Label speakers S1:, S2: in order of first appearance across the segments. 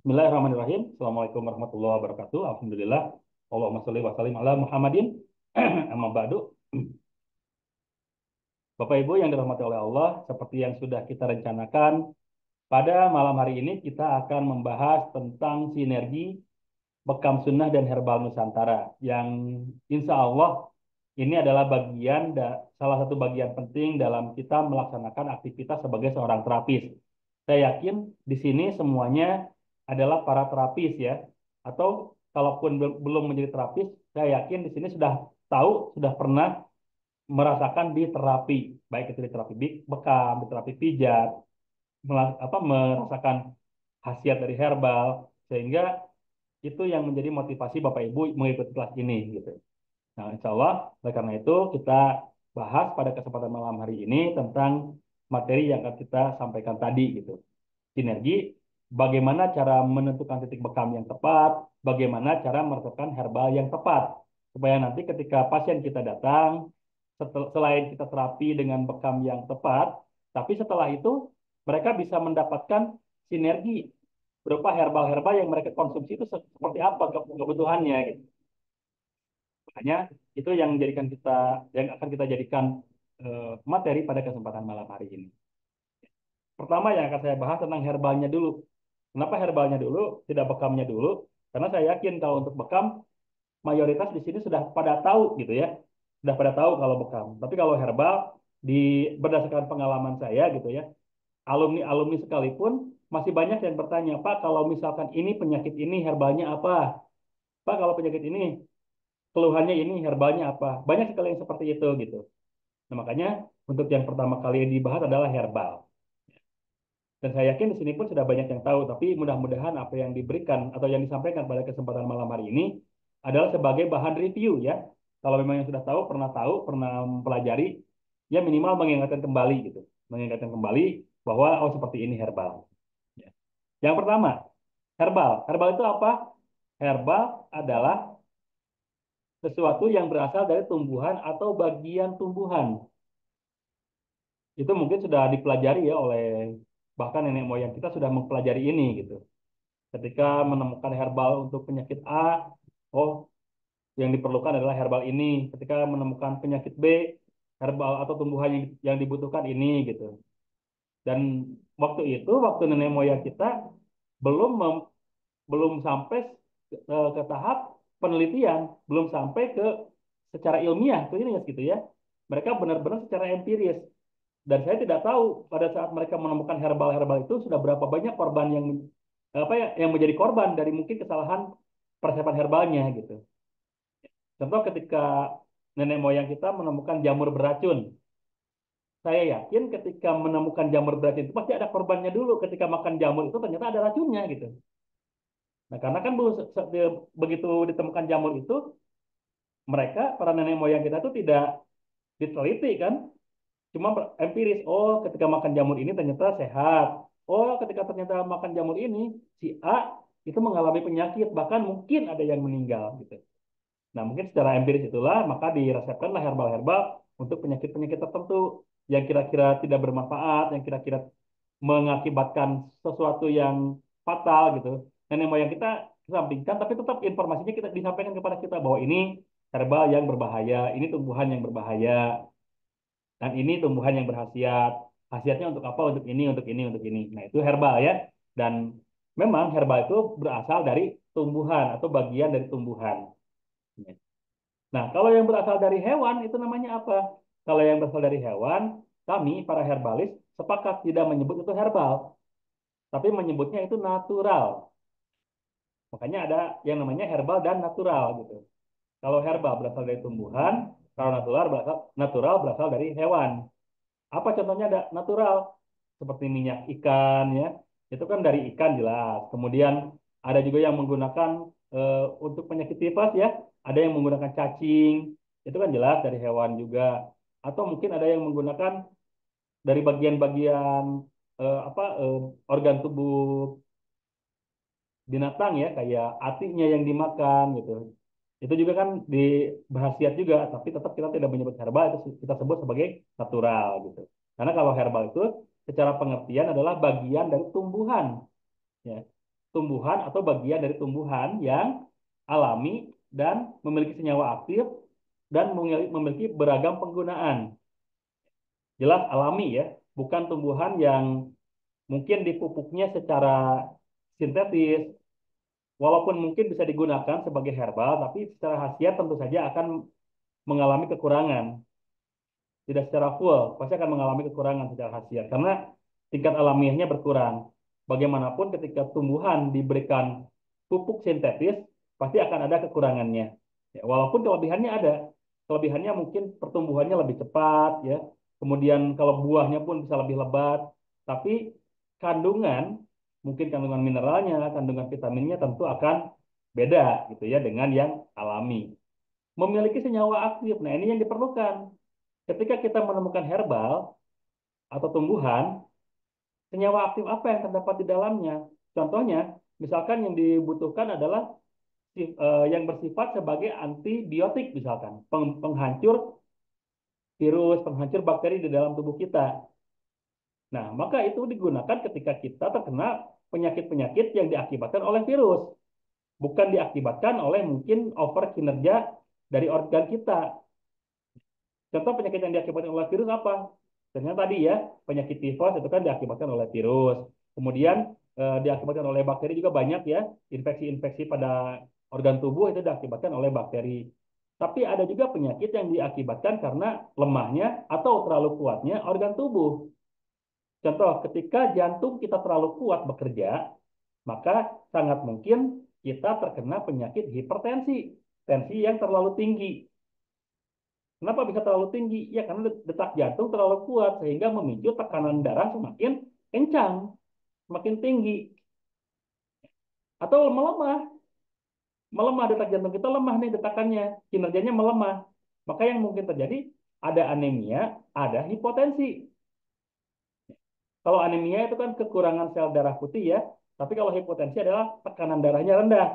S1: Bismillahirrahmanirrahim. Assalamualaikum warahmatullahi wabarakatuh. Alhamdulillah. Allahumma sholli wa sallim ala Muhammadin. Amma ba'du. Bapak Ibu yang dirahmati oleh Allah, seperti yang sudah kita rencanakan, pada malam hari ini kita akan membahas tentang sinergi bekam sunnah dan herbal Nusantara yang insya Allah ini adalah salah satu bagian penting dalam kita melaksanakan aktivitas sebagai seorang terapis. Saya yakin di sini semuanya adalah para terapis ya, atau kalaupun belum menjadi terapis, saya yakin di sini sudah tahu, sudah pernah merasakan di terapi, baik itu di terapi bekam, di terapi pijat, merasakan khasiat dari herbal, sehingga itu yang menjadi motivasi Bapak Ibu mengikuti kelas ini gitu. Nah, insya Allah, oleh karena itu kita bahas pada kesempatan malam hari ini tentang materi yang akan kita sampaikan tadi gitu. Sinergi, bagaimana cara menentukan titik bekam yang tepat, bagaimana cara meresepkan herbal yang tepat. Supaya nanti ketika pasien kita datang, selain kita terapi dengan bekam yang tepat, tapi setelah itu mereka bisa mendapatkan sinergi berupa herbal-herbal yang mereka konsumsi itu seperti apa kebutuhannya gitu. Makanya itu yang akan kita jadikan materi pada kesempatan malam hari ini. Pertama yang akan saya bahas tentang herbalnya dulu. Kenapa herbalnya dulu, tidak bekamnya dulu? Karena saya yakin kalau untuk bekam mayoritas di sini sudah pada tahu gitu ya, sudah pada tahu kalau bekam. Tapi kalau herbal di berdasarkan pengalaman saya gitu ya, alumni-alumni sekalipun masih banyak yang bertanya, Pak, kalau misalkan ini penyakit ini herbalnya apa? Pak, kalau penyakit ini keluhannya ini herbalnya apa? Banyak sekali yang seperti itu gitu. Nah, makanya untuk yang pertama kali dibahas adalah herbal. Dan saya yakin di sini pun sudah banyak yang tahu, tapi mudah-mudahan apa yang diberikan atau yang disampaikan pada kesempatan malam hari ini adalah sebagai bahan review ya. Kalau memang yang sudah tahu, pernah mempelajari, ya minimal mengingatkan kembali gitu. Mengingatkan kembali bahwa oh seperti ini herbal. Ya. Yang pertama, herbal. Herbal itu apa? Herbal adalah sesuatu yang berasal dari tumbuhan atau bagian tumbuhan. Itu mungkin sudah dipelajari ya oleh bahkan nenek moyang kita sudah mempelajari ini gitu. Ketika menemukan herbal untuk penyakit A, oh yang diperlukan adalah herbal ini. Ketika menemukan penyakit B, herbal atau tumbuhan yang dibutuhkan ini gitu. Dan waktu nenek moyang kita belum mem- belum sampai ke tahap penelitian, belum sampai ke secara ilmiah, klinis gitu ya. Mereka benar-benar secara empiris. Dan saya tidak tahu pada saat mereka menemukan herbal-herbal itu sudah berapa banyak korban yang apa ya yang menjadi korban dari mungkin kesalahan persiapan herbalnya gitu. Contoh ketika nenek moyang kita menemukan jamur beracun, saya yakin ketika menemukan jamur beracun itu pasti ada korbannya dulu. Ketika makan jamur itu ternyata ada racunnya gitu. Nah karena kan begitu ditemukan jamur itu, mereka para nenek moyang kita itu tidak diteliti kan, cuma empiris. Oh ketika makan jamur ini ternyata sehat. Oh ketika ternyata makan jamur ini si A itu mengalami penyakit, bahkan mungkin ada yang meninggal gitu. Nah, mungkin secara empiris itulah maka diresepkanlah herbal-herbal untuk penyakit-penyakit tertentu yang kira-kira tidak bermanfaat, yang kira-kira mengakibatkan sesuatu yang fatal gitu. Nenek moyang kita kesampingkan, tapi tetap informasinya kita disampaikan kepada kita bahwa ini herbal yang berbahaya, ini tumbuhan yang berbahaya, dan ini tumbuhan yang berkhasiat. Khasiatnya untuk apa? Untuk ini, untuk ini, untuk ini. Nah, itu herbal ya. Dan memang herbal itu berasal dari tumbuhan atau bagian dari tumbuhan. Nah, kalau yang berasal dari hewan itu namanya apa? Kalau yang berasal dari hewan, kami para herbalis sepakat tidak menyebut itu herbal, tapi menyebutnya itu natural. Makanya ada yang namanya herbal dan natural gitu. Kalau herbal berasal dari tumbuhan, kalau natural berasal dari hewan. Apa contohnya ada natural? Seperti minyak ikan ya. Itu kan dari ikan jelas. Kemudian ada juga yang menggunakan untuk penyakit tifus ya, ada yang menggunakan cacing. Itu kan jelas dari hewan juga. Atau mungkin ada yang menggunakan dari bagian-bagian apa organ tubuh binatang ya, kayak hatinya yang dimakan gitu. Itu juga kan dibahasiat juga, tapi tetap kita tidak menyebut herbal, itu kita sebut sebagai natural gitu. Karena kalau herbal itu secara pengertian adalah bagian dari tumbuhan, ya. Tumbuhan atau bagian dari tumbuhan yang alami dan memiliki senyawa aktif dan memiliki beragam penggunaan. Jelas alami ya, bukan tumbuhan yang mungkin dipupuknya secara sintetis, walaupun mungkin bisa digunakan sebagai herbal, tapi secara khasiat tentu saja akan mengalami kekurangan. Tidak secara full, pasti akan mengalami kekurangan secara khasiat karena tingkat alamiahnya berkurang. Bagaimanapun ketika tumbuhan diberikan pupuk sintetis, pasti akan ada kekurangannya. Ya, walaupun kelebihannya ada, kelebihannya mungkin pertumbuhannya lebih cepat, ya. Kemudian kalau buahnya pun bisa lebih lebat, tapi kandungan, mungkin kandungan mineralnya, kandungan vitaminnya tentu akan beda gitu ya dengan yang alami. Memiliki senyawa aktif, nah ini yang diperlukan. Ketika kita menemukan herbal atau tumbuhan, senyawa aktif apa yang terdapat di dalamnya? Contohnya, misalkan yang dibutuhkan adalah yang bersifat sebagai antibiotik, misalkan penghancur virus, penghancur bakteri di dalam tubuh kita. Nah, maka itu digunakan ketika kita terkena penyakit-penyakit yang diakibatkan oleh virus, bukan diakibatkan oleh mungkin over kinerja dari organ kita. Contoh penyakit yang diakibatkan oleh virus apa? Ternyata tadi ya, penyakit tifus itu kan diakibatkan oleh virus. Kemudian diakibatkan oleh bakteri juga banyak ya, infeksi-infeksi pada organ tubuh itu diakibatkan oleh bakteri. Tapi ada juga penyakit yang diakibatkan karena lemahnya atau terlalu kuatnya organ tubuh. Contoh, ketika jantung kita terlalu kuat bekerja, maka sangat mungkin kita terkena penyakit hipertensi, tensi yang terlalu tinggi. Kenapa bisa terlalu tinggi? Ya karena detak jantung terlalu kuat sehingga memicu tekanan darah semakin kencang, semakin tinggi. Atau melemah, melemah detak jantung kita lemah nih detakannya, kinerjanya melemah. Maka yang mungkin terjadi ada anemia, ada hipotensi. Kalau anemia itu kan kekurangan sel darah putih ya, tapi kalau hipotensi adalah tekanan darahnya rendah.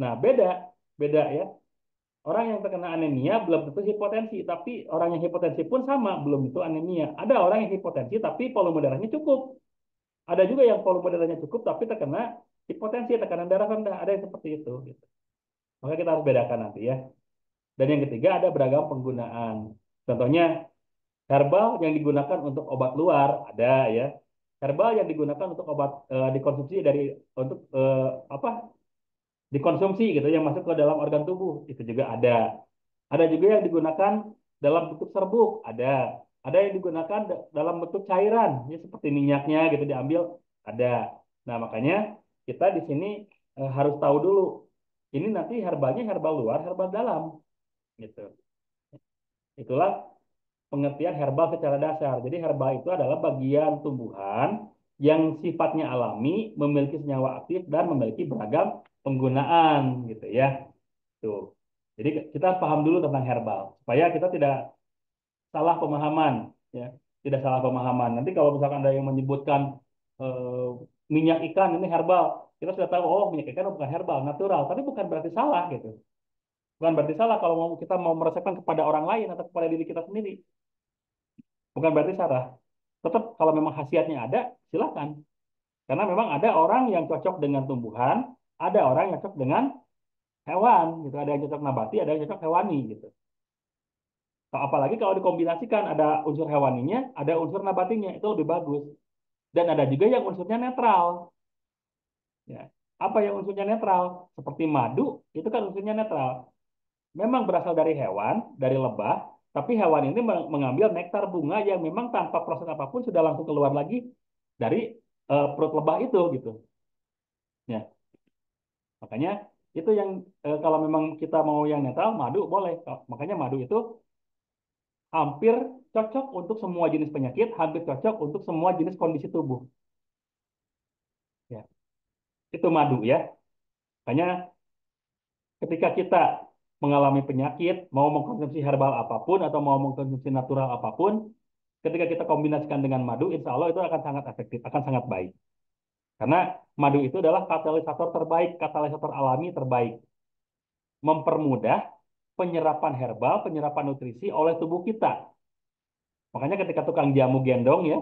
S1: Nah, beda, beda ya. Orang yang terkena anemia belum tentu hipotensi, tapi orang yang hipotensi pun sama, belum tentu anemia. Ada orang yang hipotensi tapi volume darahnya cukup. Ada juga yang volume darahnya cukup tapi terkena hipotensi, tekanan darah rendah. Ada yang seperti itu. Gitu. Maka kita harus bedakan nanti ya. Dan yang ketiga ada beragam penggunaan. Contohnya herbal yang digunakan untuk obat luar ada ya. Herbal yang digunakan untuk obat dikonsumsi dari untuk apa dikonsumsi gitu yang masuk ke dalam organ tubuh itu juga ada. Ada juga yang digunakan dalam bentuk serbuk, ada. Ada yang digunakan dalam bentuk cairan, ya seperti minyaknya gitu diambil, ada. Nah, makanya kita di sini harus tahu dulu. Ini nanti herbalnya herbal luar, herbal dalam, gitu. Itulah pengertian herbal secara dasar. Jadi herbal itu adalah bagian tumbuhan yang sifatnya alami, memiliki senyawa aktif dan memiliki beragam penggunaan, gitu ya. Tuh. Jadi kita paham dulu tentang herbal supaya kita tidak salah pemahaman ya, tidak salah pemahaman. Nanti kalau misalkan ada yang menyebutkan eh, minyak ikan ini herbal, kita sudah tahu oh minyak ikan bukan herbal, natural, tapi bukan berarti salah gitu. Bukan berarti salah kalau kita mau meresepkan kepada orang lain atau kepada diri kita sendiri, bukan berarti salah. Tetap kalau memang khasiatnya ada, silakan. Karena memang ada orang yang cocok dengan tumbuhan, ada orang yang cocok dengan hewan gitu, ada yang cocok nabati, ada yang cocok hewani gitu. Apalagi kalau dikombinasikan ada unsur hewaninya, ada unsur nabatinya, itu lebih bagus. Dan ada juga yang unsurnya netral. Ya. Apa yang unsurnya netral? Seperti madu, itu kan unsurnya netral. Memang berasal dari hewan, dari lebah, tapi hewan ini mengambil nektar bunga yang memang tanpa proses apapun sudah langsung keluar lagi dari perut lebah itu gitu. Ya, makanya itu yang kalau memang kita mau yang netral, madu boleh. Makanya madu itu hampir cocok untuk semua jenis penyakit, hampir cocok untuk semua jenis kondisi tubuh. Ya, itu madu ya. Makanya ketika kita mengalami penyakit, mau mengkonsumsi herbal apapun atau mau mengkonsumsi natural apapun, ketika kita kombinasikan dengan madu, insya Allah itu akan sangat efektif, akan sangat baik. Karena madu itu adalah katalisator terbaik, katalisator alami terbaik. Mempermudah penyerapan herbal, penyerapan nutrisi oleh tubuh kita. Makanya ketika tukang jamu gendong ya,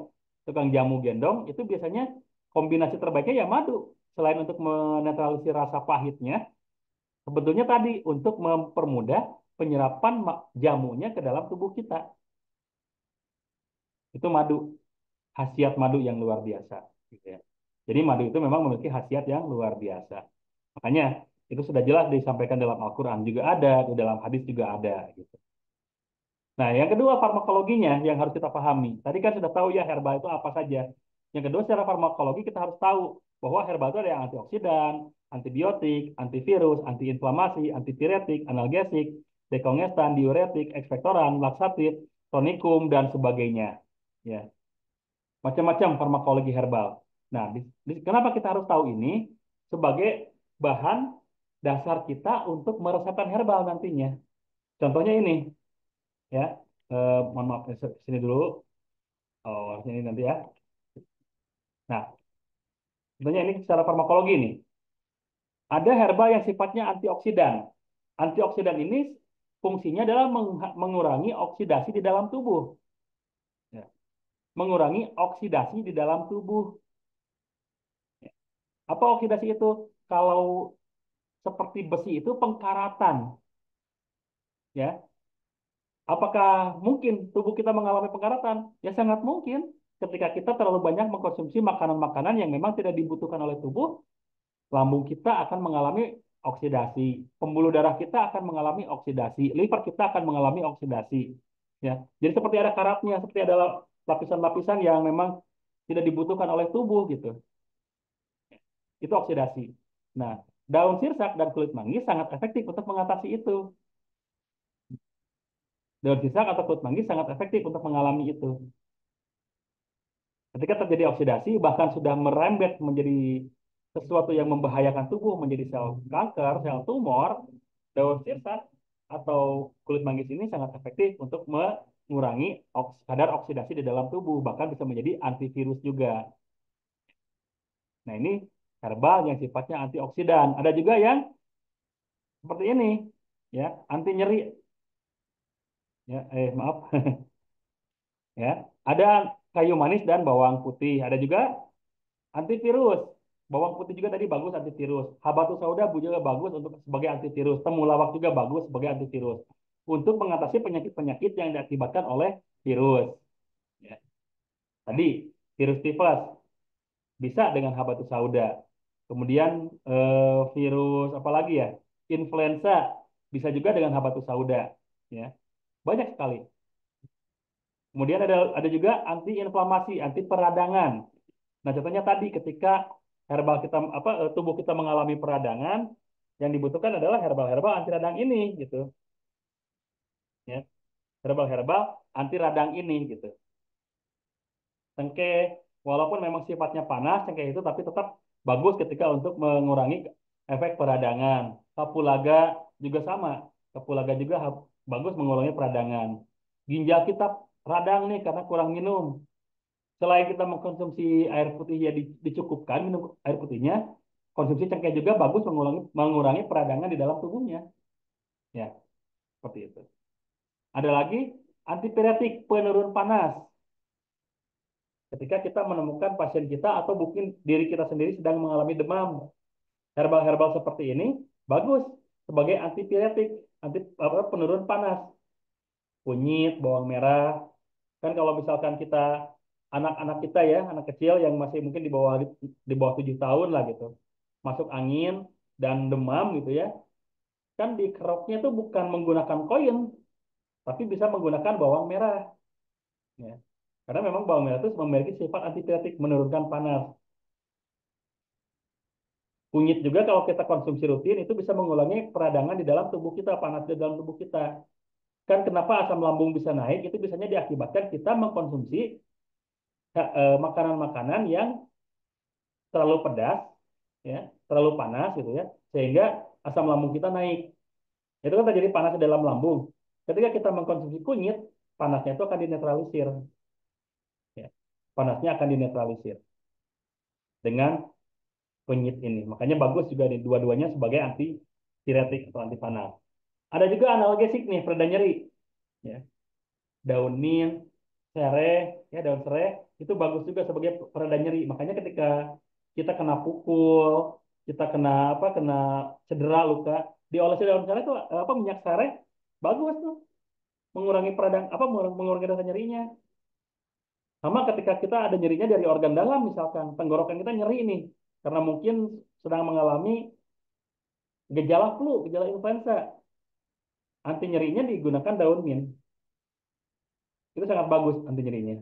S1: tukang jamu gendong itu biasanya kombinasi terbaiknya ya madu. Selain untuk menetralisir rasa pahitnya, sebetulnya tadi untuk mempermudah penyerapan jamunya ke dalam tubuh kita. Itu madu, khasiat madu yang luar biasa. Gitu ya. Jadi madu itu memang memiliki khasiat yang luar biasa. Makanya itu sudah jelas disampaikan dalam Al-Quran juga ada, di dalam hadis juga ada. Gitu. Nah, yang kedua farmakologinya yang harus kita pahami. Tadi kan sudah tahu ya herbal itu apa saja. Yang kedua secara farmakologi kita harus tahu bahwa herbal itu ada yang antioksidan, antibiotik, antivirus, antiinflamasi, antipiretik, analgesik, dekongestan, diuretik, ekspektoran, laksatif, tonikum dan sebagainya. Ya, macam-macam farmakologi herbal. Nah, kenapa kita harus tahu ini sebagai bahan dasar kita untuk meresepkan herbal nantinya. Contohnya ini, ya. Mohon maaf, sini dulu. Oh, sini nanti ya. Nah, contohnya ini secara farmakologi nih. Ada herbal yang sifatnya antioksidan. Antioksidan ini fungsinya adalah mengurangi oksidasi di dalam tubuh. Ya. Mengurangi oksidasi di dalam tubuh. Ya. Apa oksidasi itu? Kalau seperti besi itu pengkaratan. Ya, apakah mungkin tubuh kita mengalami penkaratan? Ya sangat mungkin. Ketika kita terlalu banyak mengkonsumsi makanan-makanan yang memang tidak dibutuhkan oleh tubuh, lambung kita akan mengalami oksidasi, pembuluh darah kita akan mengalami oksidasi, liver kita akan mengalami oksidasi. Ya, jadi seperti ada karatnya, seperti ada lapisan-lapisan yang memang tidak dibutuhkan oleh tubuh gitu. Itu oksidasi. Nah, daun sirsak dan kulit manggis sangat efektif untuk mengatasi itu. Daun sirsak atau kulit manggis sangat efektif untuk mengalami itu. Ketika terjadi oksidasi, bahkan sudah merembet menjadi sesuatu yang membahayakan tubuh, menjadi sel kanker, sel tumor, daun sirsak atau kulit manggis ini sangat efektif untuk mengurangi kadar oksidasi di dalam tubuh, bahkan bisa menjadi antivirus juga. Nah, ini herbal yang sifatnya antioksidan. Ada juga yang seperti ini, ya, anti nyeri. Ya, maaf, ya. Ada kayu manis dan bawang putih. Ada juga antivirus. Bawang putih juga tadi bagus antivirus. Habatus sauda juga bagus untuk sebagai antivirus. Temulawak juga bagus sebagai antivirus. Untuk mengatasi penyakit-penyakit yang diakibatkan oleh virus. Ya. Tadi virus tifus bisa dengan habatus sauda. Kemudian virus apa lagi ya? Influenza bisa juga dengan habatus sauda. Ya. Banyak sekali. Kemudian ada juga antiinflamasi, anti peradangan. Nah, contohnya tadi ketika herbal kita tubuh kita mengalami peradangan, yang dibutuhkan adalah herbal-herbal anti radang ini gitu, ya. Herbal-herbal anti radang ini gitu. Cengkeh walaupun memang sifatnya panas cengkeh itu tapi tetap bagus ketika untuk mengurangi efek peradangan. Kapulaga juga sama. Kapulaga juga bagus mengurangi peradangan. Ginjal kita radang nih karena kurang minum. Selain kita mengkonsumsi air putih ya dicukupkan minum air putihnya, konsumsi cengkeh juga bagus mengurangi peradangan di dalam tubuhnya. Ya, seperti itu. Ada lagi antipiretik penurun panas. Ketika kita menemukan pasien kita atau mungkin diri kita sendiri sedang mengalami demam, herbal-herbal seperti ini bagus sebagai antipiretik, penurun panas. Kunyit, bawang merah. Kan kalau misalkan kita anak-anak kita ya, anak kecil yang masih mungkin di bawah 7 tahun lah gitu, masuk angin dan demam gitu ya, kan di keroknya tuh bukan menggunakan koin, tapi bisa menggunakan bawang merah. Ya. Karena memang bawang merah itu memiliki sifat antipiretik, menurunkan panas. Kunyit juga kalau kita konsumsi rutin itu bisa mengulangi peradangan di dalam tubuh kita, panas di dalam tubuh kita. Kan kenapa asam lambung bisa naik? Itu biasanya diakibatkan kita mengkonsumsi makanan-makanan yang terlalu pedas, ya, terlalu panas gitu ya, sehingga asam lambung kita naik. Itu kan terjadi panas di dalam lambung. Ketika kita mengkonsumsi kunyit, panasnya itu akan dinetralisir, ya. Panasnya akan dinetralisir dengan kunyit ini. Makanya bagus juga nih dua-duanya sebagai anti piretik atau anti panas. Ada juga analgesik nih, pereda nyeri, ya. Daun mint, Sereh, ya daun sereh itu bagus juga sebagai pereda nyeri. Makanya ketika kita kena pukul, kita kena apa, kena cedera luka, diolesi daun sereh itu apa, minyak sereh bagus tuh, mengurangi peradang apa, mengurangi rasa nyerinya. Sama ketika kita ada nyerinya dari organ dalam, misalkan tenggorokan kita nyeri nih, karena mungkin sedang mengalami gejala flu, gejala influenza, anti nyerinya digunakan daun mint. Itu sangat bagus anti nyerinya.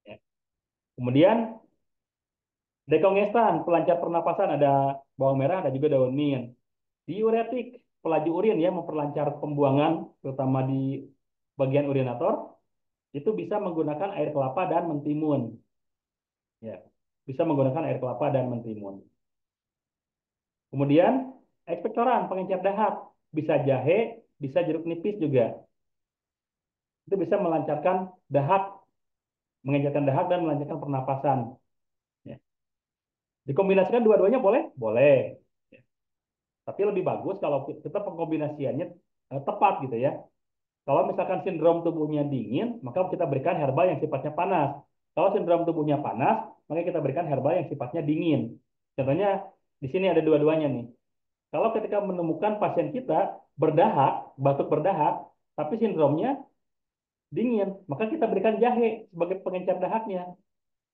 S1: Ya. Kemudian dekongestan, pelancar pernapasan, ada bawang merah, ada juga daun mint. Diuretik, pelaju urin ya, memperlancar pembuangan, terutama di bagian urinator, itu bisa menggunakan air kelapa dan mentimun. Ya, bisa menggunakan air kelapa dan mentimun. Kemudian ekspektoran, pengencer dahak, bisa jahe, bisa jeruk nipis juga. Itu bisa melancarkan dahak, mengencerkan dahak dan melancarkan pernapasan. Ya. Dikombinasikan dua-duanya boleh? Boleh. Ya. Tapi lebih bagus kalau kita pengkombinasiannya tepat gitu ya. Kalau misalkan sindrom tubuhnya dingin, maka kita berikan herbal yang sifatnya panas. Kalau sindrom tubuhnya panas, maka kita berikan herbal yang sifatnya dingin. Contohnya di sini ada dua-duanya nih. Kalau ketika menemukan pasien kita berdahak, batuk berdahak, tapi sindromnya dingin, maka kita berikan jahe sebagai pengencer dahaknya.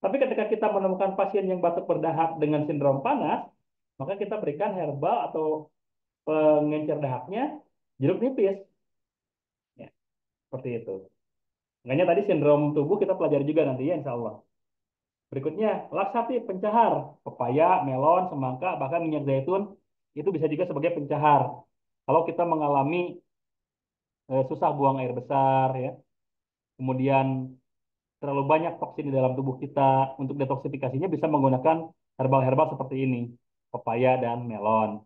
S1: Tapi ketika kita menemukan pasien yang batuk berdahak dengan sindrom panas, maka kita berikan herbal atau pengencer dahaknya jeruk nipis. Ya, seperti itu. Makanya tadi sindrom tubuh kita pelajari juga nanti ya, insya Allah. Berikutnya, laksatif, pencahar. Pepaya, melon, semangka, bahkan minyak zaitun, itu bisa juga sebagai pencahar. Kalau kita mengalami susah buang air besar, ya, kemudian terlalu banyak toksin di dalam tubuh kita, untuk detoksifikasinya bisa menggunakan herbal-herbal seperti ini, pepaya dan melon.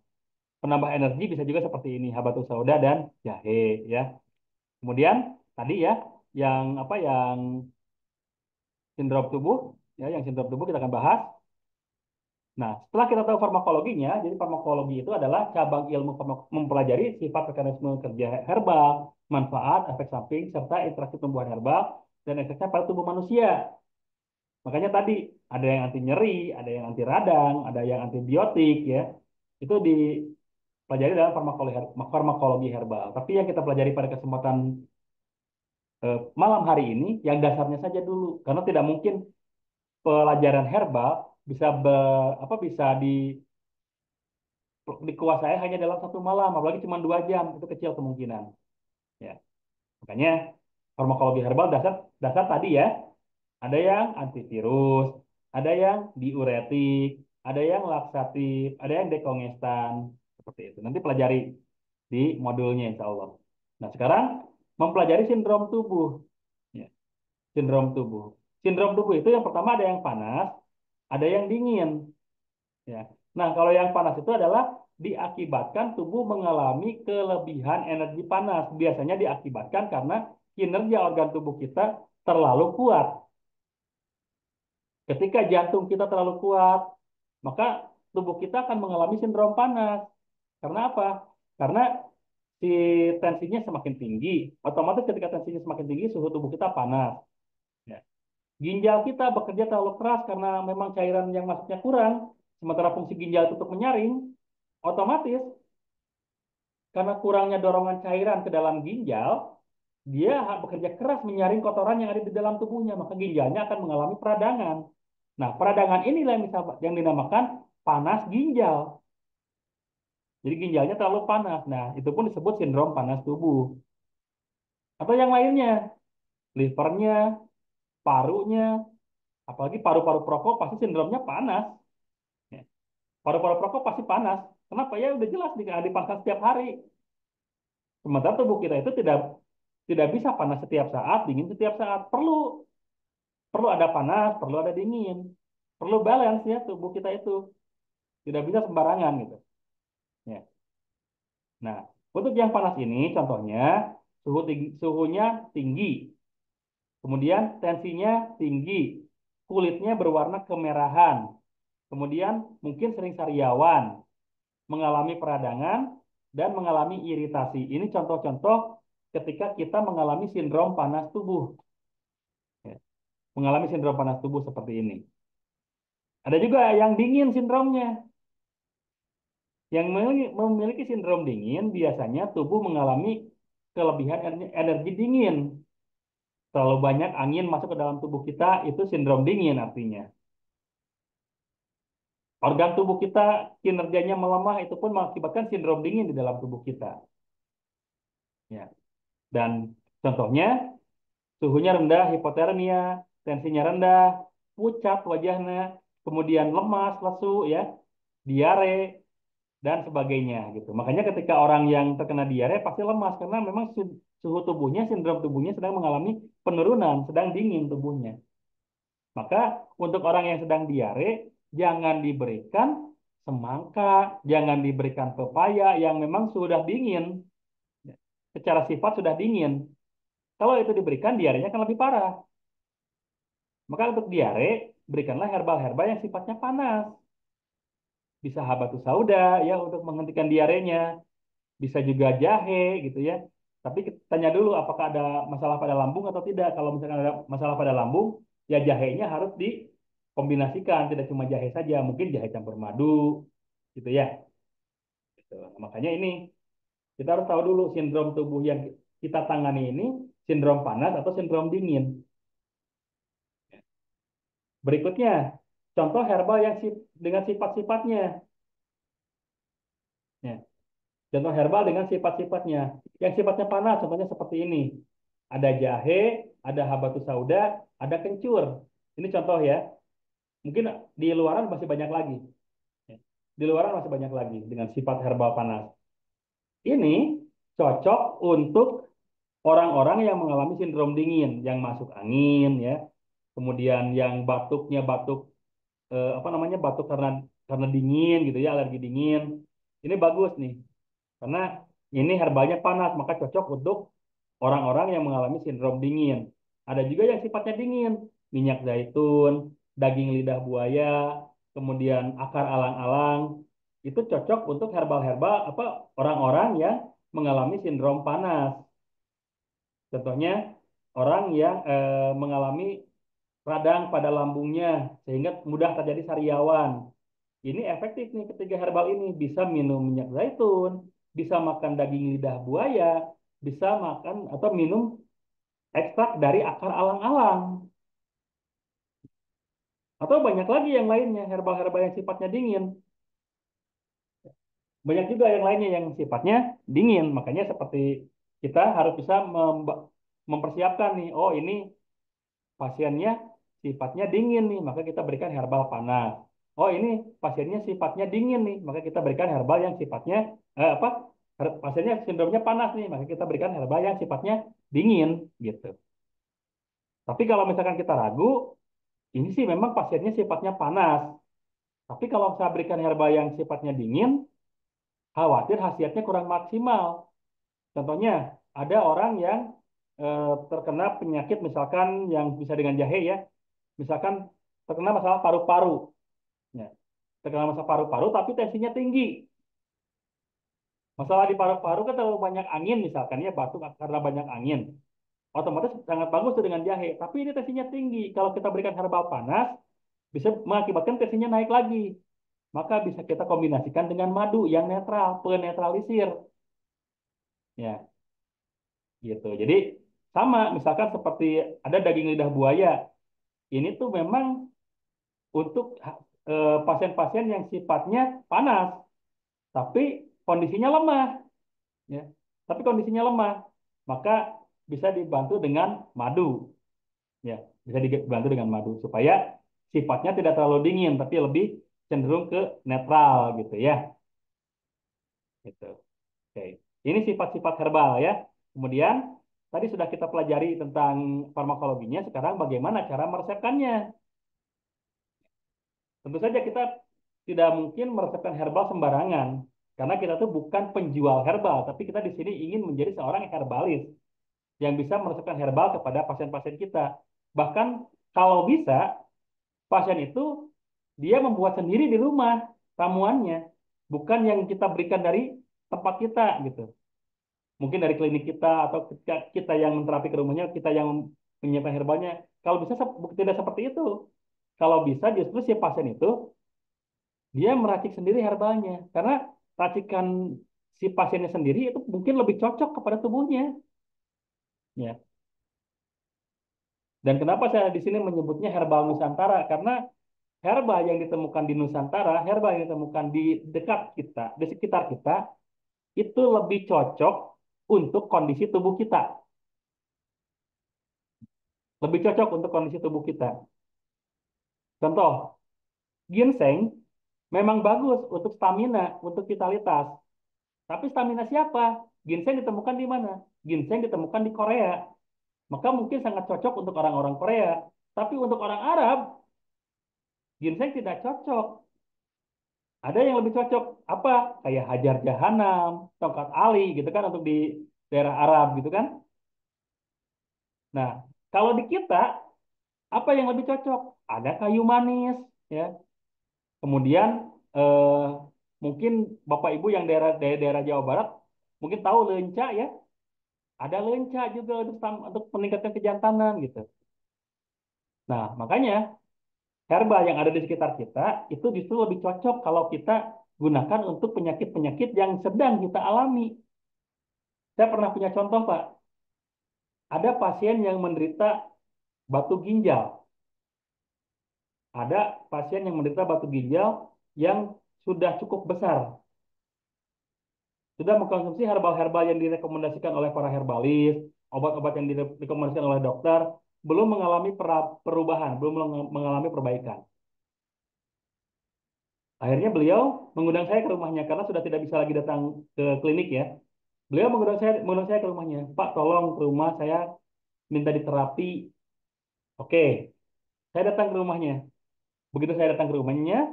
S1: Penambah energi bisa juga seperti ini, habatus sauda dan jahe, ya. Kemudian tadi ya, yang apa, yang sindrom tubuh, ya, yang sindrom tubuh kita akan bahas. Nah, setelah kita tahu farmakologinya, jadi farmakologi itu adalah cabang ilmu mempelajari sifat mekanisme kerja herbal, manfaat, efek samping, serta interaksi tumbuhan herbal dan efeknya pada tubuh manusia. Makanya tadi ada yang anti nyeri, ada yang anti radang, ada yang antibiotik, ya. Itu dipelajari dalam farmakologi herbal. Tapi yang kita pelajari pada kesempatan malam hari ini, yang dasarnya saja dulu, karena tidak mungkin pelajaran herbal bisa bisa dikuasai hanya dalam satu malam, apalagi cuma 2 jam, itu kecil kemungkinan. Ya, makanya farmakologi herbal dasar dasar tadi ya, ada yang antivirus, ada yang diuretik, ada yang laksatif, ada yang dekongestan, seperti itu. Nanti pelajari di modulnya insya Allah. Nah sekarang mempelajari sindrom tubuh. Ya, sindrom tubuh. Sindrom tubuh itu yang pertama ada yang panas, ada yang dingin. Ya. Nah, kalau yang panas itu adalah diakibatkan tubuh mengalami kelebihan energi panas. Biasanya diakibatkan karena kinerja organ tubuh kita terlalu kuat. Ketika jantung kita terlalu kuat, maka tubuh kita akan mengalami sindrom panas. Karena apa? Karena si tensinya semakin tinggi. Otomatis ketika tensinya semakin tinggi, suhu tubuh kita panas. Ya. Ginjal kita bekerja terlalu keras karena memang cairan yang masuknya kurang. Sementara fungsi ginjal itu untuk menyaring, otomatis karena kurangnya dorongan cairan ke dalam ginjal, dia bekerja keras menyaring kotoran yang ada di dalam tubuhnya, maka ginjalnya akan mengalami peradangan. Nah, peradangan inilah yang dinamakan panas ginjal. Jadi ginjalnya terlalu panas. Nah, itu pun disebut sindrom panas tubuh. Atau yang lainnya, livernya, parunya, apalagi paru-paru perokok pasti sindromnya panas. Ya, paru-paru perokok pasti panas. Kenapa? Ya udah jelas dipangkas setiap hari. Sementara tubuh kita itu tidak tidak bisa panas setiap saat, dingin setiap saat. Perlu perlu ada panas, perlu ada dingin. Perlu balance ya tubuh kita itu. Tidak bisa sembarangan gitu. Ya. Nah, untuk yang panas ini contohnya suhunya tinggi, kemudian tensinya tinggi, kulitnya berwarna kemerahan, kemudian mungkin sering sariawan, mengalami peradangan dan mengalami iritasi. Ini contoh-contoh ketika kita mengalami sindrom panas tubuh. mengalami sindrom panas tubuh seperti ini. Ada juga yang dingin sindromnya. Yang memiliki sindrom dingin biasanya tubuh mengalami kelebihan energi dingin. Terlalu banyak angin masuk ke dalam tubuh kita, itu sindrom dingin artinya. Organ tubuh kita kinerjanya melemah, itu pun mengakibatkan sindrom dingin di dalam tubuh kita. Ya. Dan contohnya, suhunya rendah, hipotermia, tensinya rendah, pucat wajahnya, kemudian lemas, lesu, ya, diare, dan sebagainya gitu. Makanya ketika orang yang terkena diare pasti lemas karena memang suhu tubuhnya, sindrom tubuhnya sedang mengalami penurunan, sedang dingin tubuhnya. Maka untuk orang yang sedang diare, jangan diberikan semangka, jangan diberikan pepaya yang memang sudah dingin, secara sifat sudah dingin. Kalau itu diberikan, diarenya akan lebih parah. Maka untuk diare, berikanlah herbal-herbal yang sifatnya panas. Bisa habatus sauda ya untuk menghentikan diarenya, bisa juga jahe gitu ya. Tapi tanya dulu apakah ada masalah pada lambung atau tidak. Kalau misalkan ada masalah pada lambung, ya jahenya harus dikombinasikan, tidak cuma jahe saja, mungkin jahe campur madu gitu ya. Gitu. Nah, makanya ini kita harus tahu dulu sindrom tubuh yang kita tangani ini sindrom panas atau sindrom dingin. Berikutnya, contoh herbal yang dengan sifat-sifatnya. Ya. Contoh herbal dengan sifat-sifatnya. Yang sifatnya panas, contohnya seperti ini. Ada jahe, ada habatus sauda, ada kencur. Ini contoh ya. Mungkin di luaran masih banyak lagi. Ya. Di luaran masih banyak lagi dengan sifat herbal panas. Ini cocok untuk orang-orang yang mengalami sindrom dingin, yang masuk angin, ya. Kemudian yang batuknya batuk apa namanya batuk karena dingin gitu ya, alergi dingin. Ini bagus nih, karena ini herbalnya panas, maka cocok untuk orang-orang yang mengalami sindrom dingin. Ada juga yang sifatnya dingin, minyak zaitun, daging lidah buaya, kemudian akar alang-alang. Itu cocok untuk herbal-herbal apa orang-orang yang mengalami sindrom panas. Contohnya orang yang mengalami radang pada lambungnya sehingga mudah terjadi sariawan. Ini efektif nih ketiga herbal ini. Bisa minum minyak zaitun, bisa makan daging lidah buaya, bisa makan atau minum ekstrak dari akar alang-alang. Atau banyak lagi yang lainnya, herbal-herbal yang sifatnya dingin. Banyak juga yang lainnya yang sifatnya dingin. Makanya seperti kita harus bisa mempersiapkan nih, oh ini pasiennya sifatnya dingin nih, maka kita berikan herbal panas. Oh, ini pasiennya sifatnya dingin nih, maka kita berikan herbal yang sifatnya apa? Pasiennya sindromnya panas nih, maka kita berikan herbal yang sifatnya dingin gitu. Tapi kalau misalkan kita ragu, ini sih memang pasiennya sifatnya panas. Tapi kalau saya berikan herbal yang sifatnya dingin, khawatir khasiatnya kurang maksimal. Contohnya, ada orang yang terkena penyakit misalkan yang bisa dengan jahe ya, misalkan terkena masalah paru-paru, ya. Terkena masalah paru-paru tapi tensinya tinggi. Masalah di paru-paru kan terlalu banyak angin misalkan ya batuk karena banyak angin. Otomatis sangat bagus tuh dengan jahe. Tapi ini tensinya tinggi. Kalau kita berikan herbal panas bisa mengakibatkan tensinya naik lagi. Maka bisa kita kombinasikan dengan madu yang netral, penetralisir. Ya, gitu. Jadi sama misalkan seperti ada daging lidah buaya. Ini tuh memang untuk pasien-pasien yang sifatnya panas, tapi kondisinya lemah, ya. Tapi kondisinya lemah, maka bisa dibantu dengan madu, ya. Bisa dibantu dengan madu supaya sifatnya tidak terlalu dingin, tapi lebih cenderung ke netral gitu ya. Gitu. Oke. Ini sifat-sifat herbal ya. Kemudian tadi sudah kita pelajari tentang farmakologinya, sekarang bagaimana cara meresepkannya? Tentu saja kita tidak mungkin meresepkan herbal sembarangan karena kita tuh bukan penjual herbal, tapi kita di sini ingin menjadi seorang herbalis yang bisa meresepkan herbal kepada pasien-pasien kita. Bahkan kalau bisa, pasien itu dia membuat sendiri di rumah ramuannya, bukan yang kita berikan dari tempat kita gitu. Mungkin dari klinik kita atau kita yang menterapi ke rumahnya, kita yang menyiapkan herbalnya. Kalau bisa tidak seperti itu. Kalau bisa justru si pasien itu dia meracik sendiri herbalnya karena racikan si pasiennya sendiri itu mungkin lebih cocok kepada tubuhnya. Ya. Dan kenapa saya di sini menyebutnya herbal Nusantara? Karena herbal yang ditemukan di Nusantara, herbal yang ditemukan di dekat kita, di sekitar kita, itu lebih cocok untuk kondisi tubuh kita. Lebih cocok untuk kondisi tubuh kita. Contoh, ginseng memang bagus untuk stamina, untuk vitalitas. Tapi stamina siapa? Ginseng ditemukan di mana? Ginseng ditemukan di Korea. Maka mungkin sangat cocok untuk orang-orang Korea. Tapi untuk orang Arab, ginseng tidak cocok. Ada yang lebih cocok. Apa? Kayak Hajar Jahanam, Tongkat Ali gitu kan untuk di daerah Arab gitu kan. Nah, kalau di kita, apa yang lebih cocok? Ada kayu manis, ya. Kemudian eh, mungkin Bapak Ibu yang daerah Jawa Barat mungkin tahu lenca ya. Ada lenca juga untuk meningkatkan kejantanan gitu. Nah, makanya herbal yang ada di sekitar kita itu justru lebih cocok kalau kita gunakan untuk penyakit-penyakit yang sedang kita alami. Saya pernah punya contoh, Pak. Ada pasien yang menderita batu ginjal. Ada pasien yang menderita batu ginjal yang sudah cukup besar. Sudah mengkonsumsi herbal-herbal yang direkomendasikan oleh para herbalis, obat-obat yang direkomendasikan oleh dokter, belum mengalami perubahan, belum mengalami perbaikan. Akhirnya beliau mengundang saya ke rumahnya karena sudah tidak bisa lagi datang ke klinik ya. Beliau mengundang saya ke rumahnya. Pak, tolong ke rumah saya minta diterapi. Oke, saya datang ke rumahnya. Begitu saya datang ke rumahnya,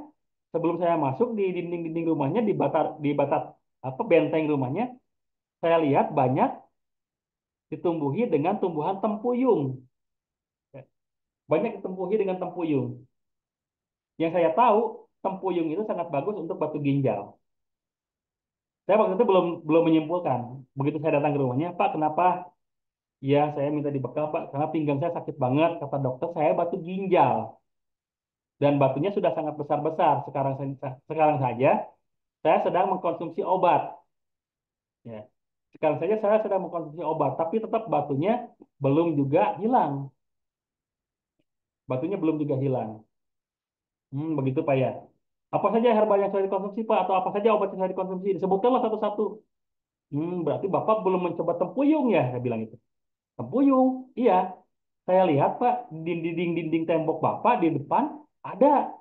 S1: sebelum saya masuk di dinding-dinding rumahnya, di batat apa benteng rumahnya, saya lihat banyak ditumbuhi dengan tumbuhan tempuyung. Banyak ditumbuhi dengan tempuyung. Yang saya tahu, tempuyung itu sangat bagus untuk batu ginjal. Saya waktu itu belum belum menyimpulkan. Begitu saya datang ke rumahnya, Pak, kenapa? Ya, saya minta dibekal, Pak, karena pinggang saya sakit banget. Kata dokter, saya batu ginjal. Dan batunya sudah sangat besar-besar. Sekarang saja, saya sedang mengkonsumsi obat. Ya. Sekarang saja saya sedang mengkonsumsi obat, tapi tetap batunya belum juga hilang. Batunya belum juga hilang. Begitu Pak ya. Apa saja herbal yang saya dikonsumsi Pak, atau apa saja obat yang saya dikonsumsi? Disebutkanlah satu-satu. Berarti Bapak belum mencoba tempuyung ya, saya bilang itu. Tempuyung, iya. Saya lihat Pak, di dinding-dinding tembok Bapak di depan ada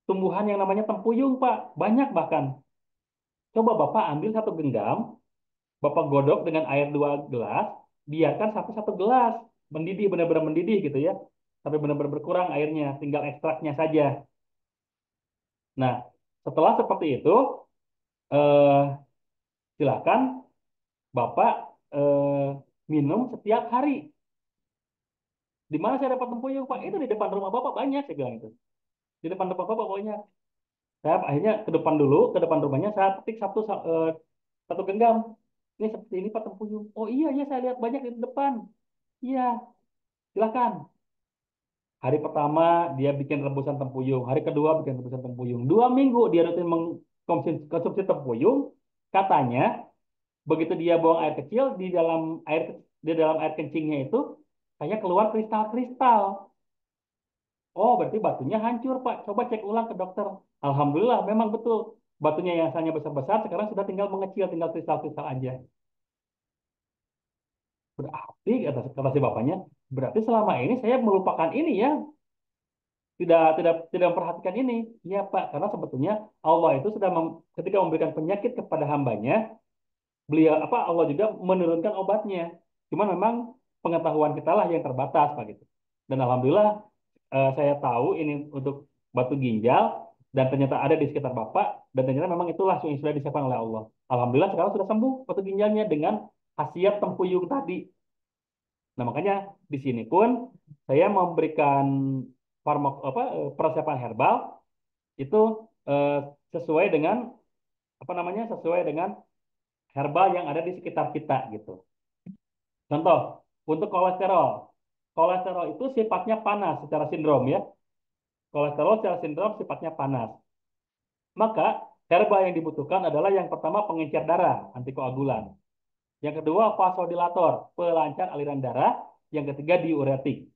S1: tumbuhan yang namanya tempuyung Pak, banyak bahkan. Coba Bapak ambil satu genggam, Bapak godok dengan air 2 gelas, biarkan sampai 1 gelas mendidih, benar-benar mendidih gitu ya, sampai benar-benar berkurang airnya, tinggal ekstraknya saja. Nah, setelah seperti itu, eh, silakan Bapak eh, minum setiap hari. Di mana saya dapat tempuyung, Pak? Itu di depan rumah Bapak banyak, saya bilang itu. Di depan rumah Bapak pokoknya. Saya akhirnya ke depan dulu, ke depan rumahnya, saya petik satu genggam. Ini seperti ini Pak tempuyung. Oh iya, ya saya lihat banyak di depan. Iya, silakan. Hari pertama dia bikin rebusan tempuyung, hari kedua bikin rebusan tempuyung. 2 minggu dia rutin mengkonsumsi tempuyung. Katanya begitu dia buang air kecil di dalam air kencingnya itu kayak keluar kristal-kristal. Oh, berarti batunya hancur, Pak. Coba cek ulang ke dokter. Alhamdulillah, memang betul. Batunya yang asalnya besar-besar sekarang sudah tinggal mengecil, tinggal kristal-kristal aja. Berarti kata si bapaknya, berarti selama ini saya melupakan ini ya, tidak memperhatikan ini. Iya Pak, karena sebetulnya Allah itu ketika memberikan penyakit kepada hambanya, beliau apa Allah juga menurunkan obatnya. Cuman memang pengetahuan kita lah yang terbatas Pak gitu. Dan alhamdulillah saya tahu ini untuk batu ginjal dan ternyata ada di sekitar Bapak dan ternyata memang itulah yang sudah disiapkan oleh Allah. Alhamdulillah sekarang sudah sembuh batu ginjalnya dengan khasiat tempuyung tadi. Nah, makanya di sini pun saya memberikan persiapan herbal itu eh, sesuai dengan apa namanya? Sesuai dengan herbal yang ada di sekitar kita gitu. Contoh, untuk kolesterol. Kolesterol itu sifatnya panas secara sindrom ya. Kolesterol secara sindrom sifatnya panas. Maka herbal yang dibutuhkan adalah yang pertama pengencer darah, antikoagulan. Yang kedua vasodilator, pelancar aliran darah. Yang ketiga diuretik.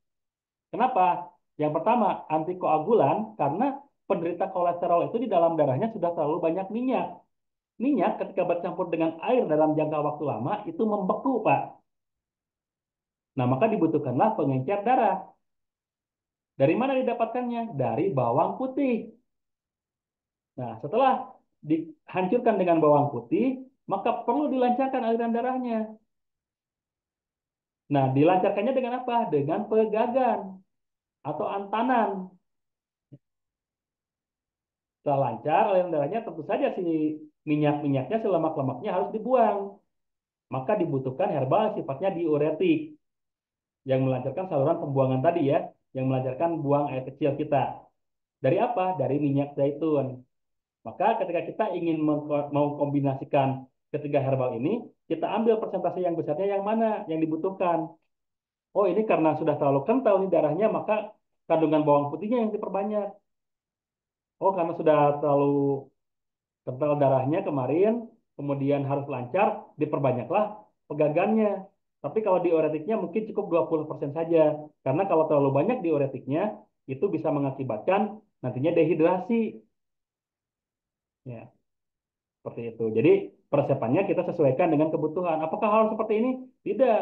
S1: Kenapa? Yang pertama antikoagulan karena penderita kolesterol itu di dalam darahnya sudah terlalu banyak minyak. Minyak ketika bercampur dengan air dalam jangka waktu lama itu membeku, Pak. Nah, maka dibutuhkanlah pengencer darah. Dari mana didapatkannya? Dari bawang putih. Nah, setelah dihancurkan dengan bawang putih, maka perlu dilancarkan aliran darahnya. Nah, dilancarkannya dengan apa? Dengan pegagan atau antanan. Setelah lancar aliran darahnya, tentu saja si minyak-minyaknya, si lemak-lemaknya harus dibuang. Maka dibutuhkan herbal sifatnya diuretik yang melancarkan saluran pembuangan tadi ya, yang melancarkan buang air kecil kita. Dari apa? Dari minyak zaitun. Maka ketika kita ingin mau kombinasikan ketiga herbal ini, kita ambil persentase yang besarnya yang mana yang dibutuhkan. Oh, ini karena sudah terlalu kental nih darahnya, maka kandungan bawang putihnya yang diperbanyak. Oh, karena sudah terlalu kental darahnya kemarin, kemudian harus lancar, diperbanyaklah pegagannya. Tapi kalau diuretiknya mungkin cukup 20% saja. Karena kalau terlalu banyak diuretiknya, itu bisa mengakibatkan nantinya dehidrasi. Ya, seperti itu. Jadi persiapannya kita sesuaikan dengan kebutuhan. Apakah hal seperti ini? Tidak.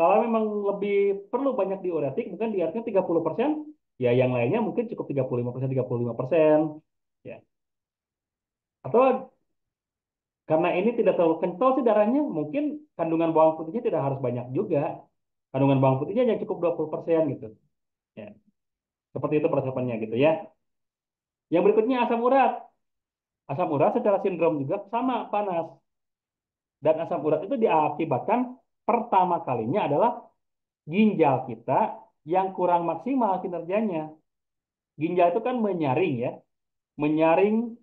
S1: Kalau memang lebih perlu banyak diuretik, mungkin diuretiknya 30%, ya yang lainnya mungkin cukup 35%, 35%. Ya. Atau karena ini tidak terlalu kental sih darahnya, mungkin kandungan bawang putihnya tidak harus banyak juga. Kandungan bawang putihnya hanya cukup 20% gitu. Ya. Seperti itu persiapannya gitu ya. Yang berikutnya asam urat. Asam urat secara sindrom juga sama panas. Dan asam urat itu diakibatkan pertama kalinya adalah ginjal kita yang kurang maksimal kinerjanya. Ginjal itu kan menyaring ya, menyaring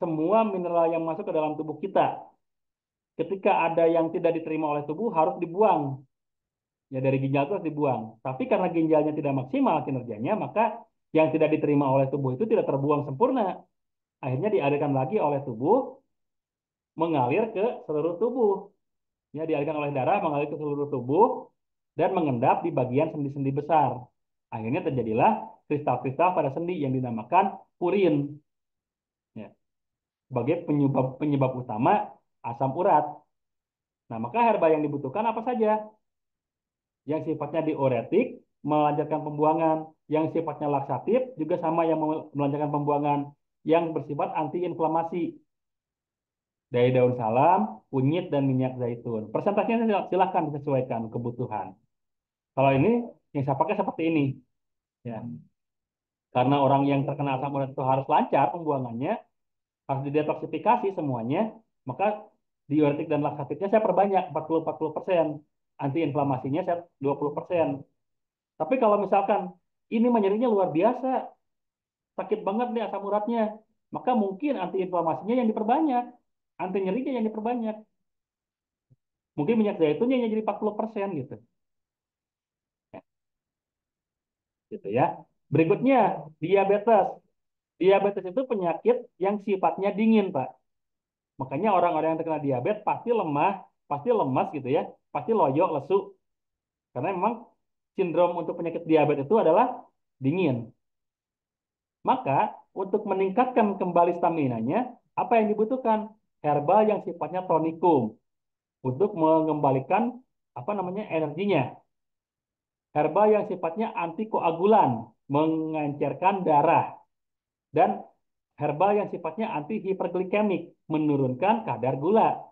S1: semua mineral yang masuk ke dalam tubuh kita. Ketika ada yang tidak diterima oleh tubuh harus dibuang. Ya dari ginjal itu harus dibuang. Tapi karena ginjalnya tidak maksimal kinerjanya, maka yang tidak diterima oleh tubuh itu tidak terbuang sempurna. Akhirnya dialirkan lagi oleh tubuh, mengalir ke seluruh tubuh. Ya, dialirkan oleh darah, mengalir ke seluruh tubuh, dan mengendap di bagian sendi-sendi besar. Akhirnya terjadilah kristal-kristal pada sendi yang dinamakan purin. Ya, sebagai penyebab utama asam urat. Nah, maka herba yang dibutuhkan apa saja? Yang sifatnya diuretik, melancarkan pembuangan. Yang sifatnya laksatif, juga sama yang melancarkan pembuangan. Yang bersifat antiinflamasi. Dari daun salam, kunyit, dan minyak zaitun. Persentasenya silahkan disesuaikan kebutuhan. Kalau ini, yang saya pakai seperti ini. Ya. Karena orang yang terkena asam urat itu harus lancar pembuangannya, harus didetoksifikasi semuanya, maka diuretik dan laksatifnya saya perbanyak 40-40%. Antiinflamasinya saya 20%. Tapi kalau misalkan ini nyerinya luar biasa, sakit banget nih asam uratnya, maka mungkin antiinflamasinya yang diperbanyak, anti nyerinya yang diperbanyak. Mungkin minyak zaitunnya yang jadi 40% gitu. Ya, gitu ya. Berikutnya, diabetes. Diabetes itu penyakit yang sifatnya dingin, Pak. Makanya orang-orang yang terkena diabetes pasti lemah, pasti lemas gitu ya, pasti loyo, lesu. Karena memang sindrom untuk penyakit diabetes itu adalah dingin. Maka untuk meningkatkan kembali stamina-nya, apa yang dibutuhkan? Herbal yang sifatnya tonikum untuk mengembalikan apa namanya energinya. Herbal yang sifatnya antikoagulan, mengencerkan darah. Dan herbal yang sifatnya anti hiperglikemik, menurunkan kadar gula.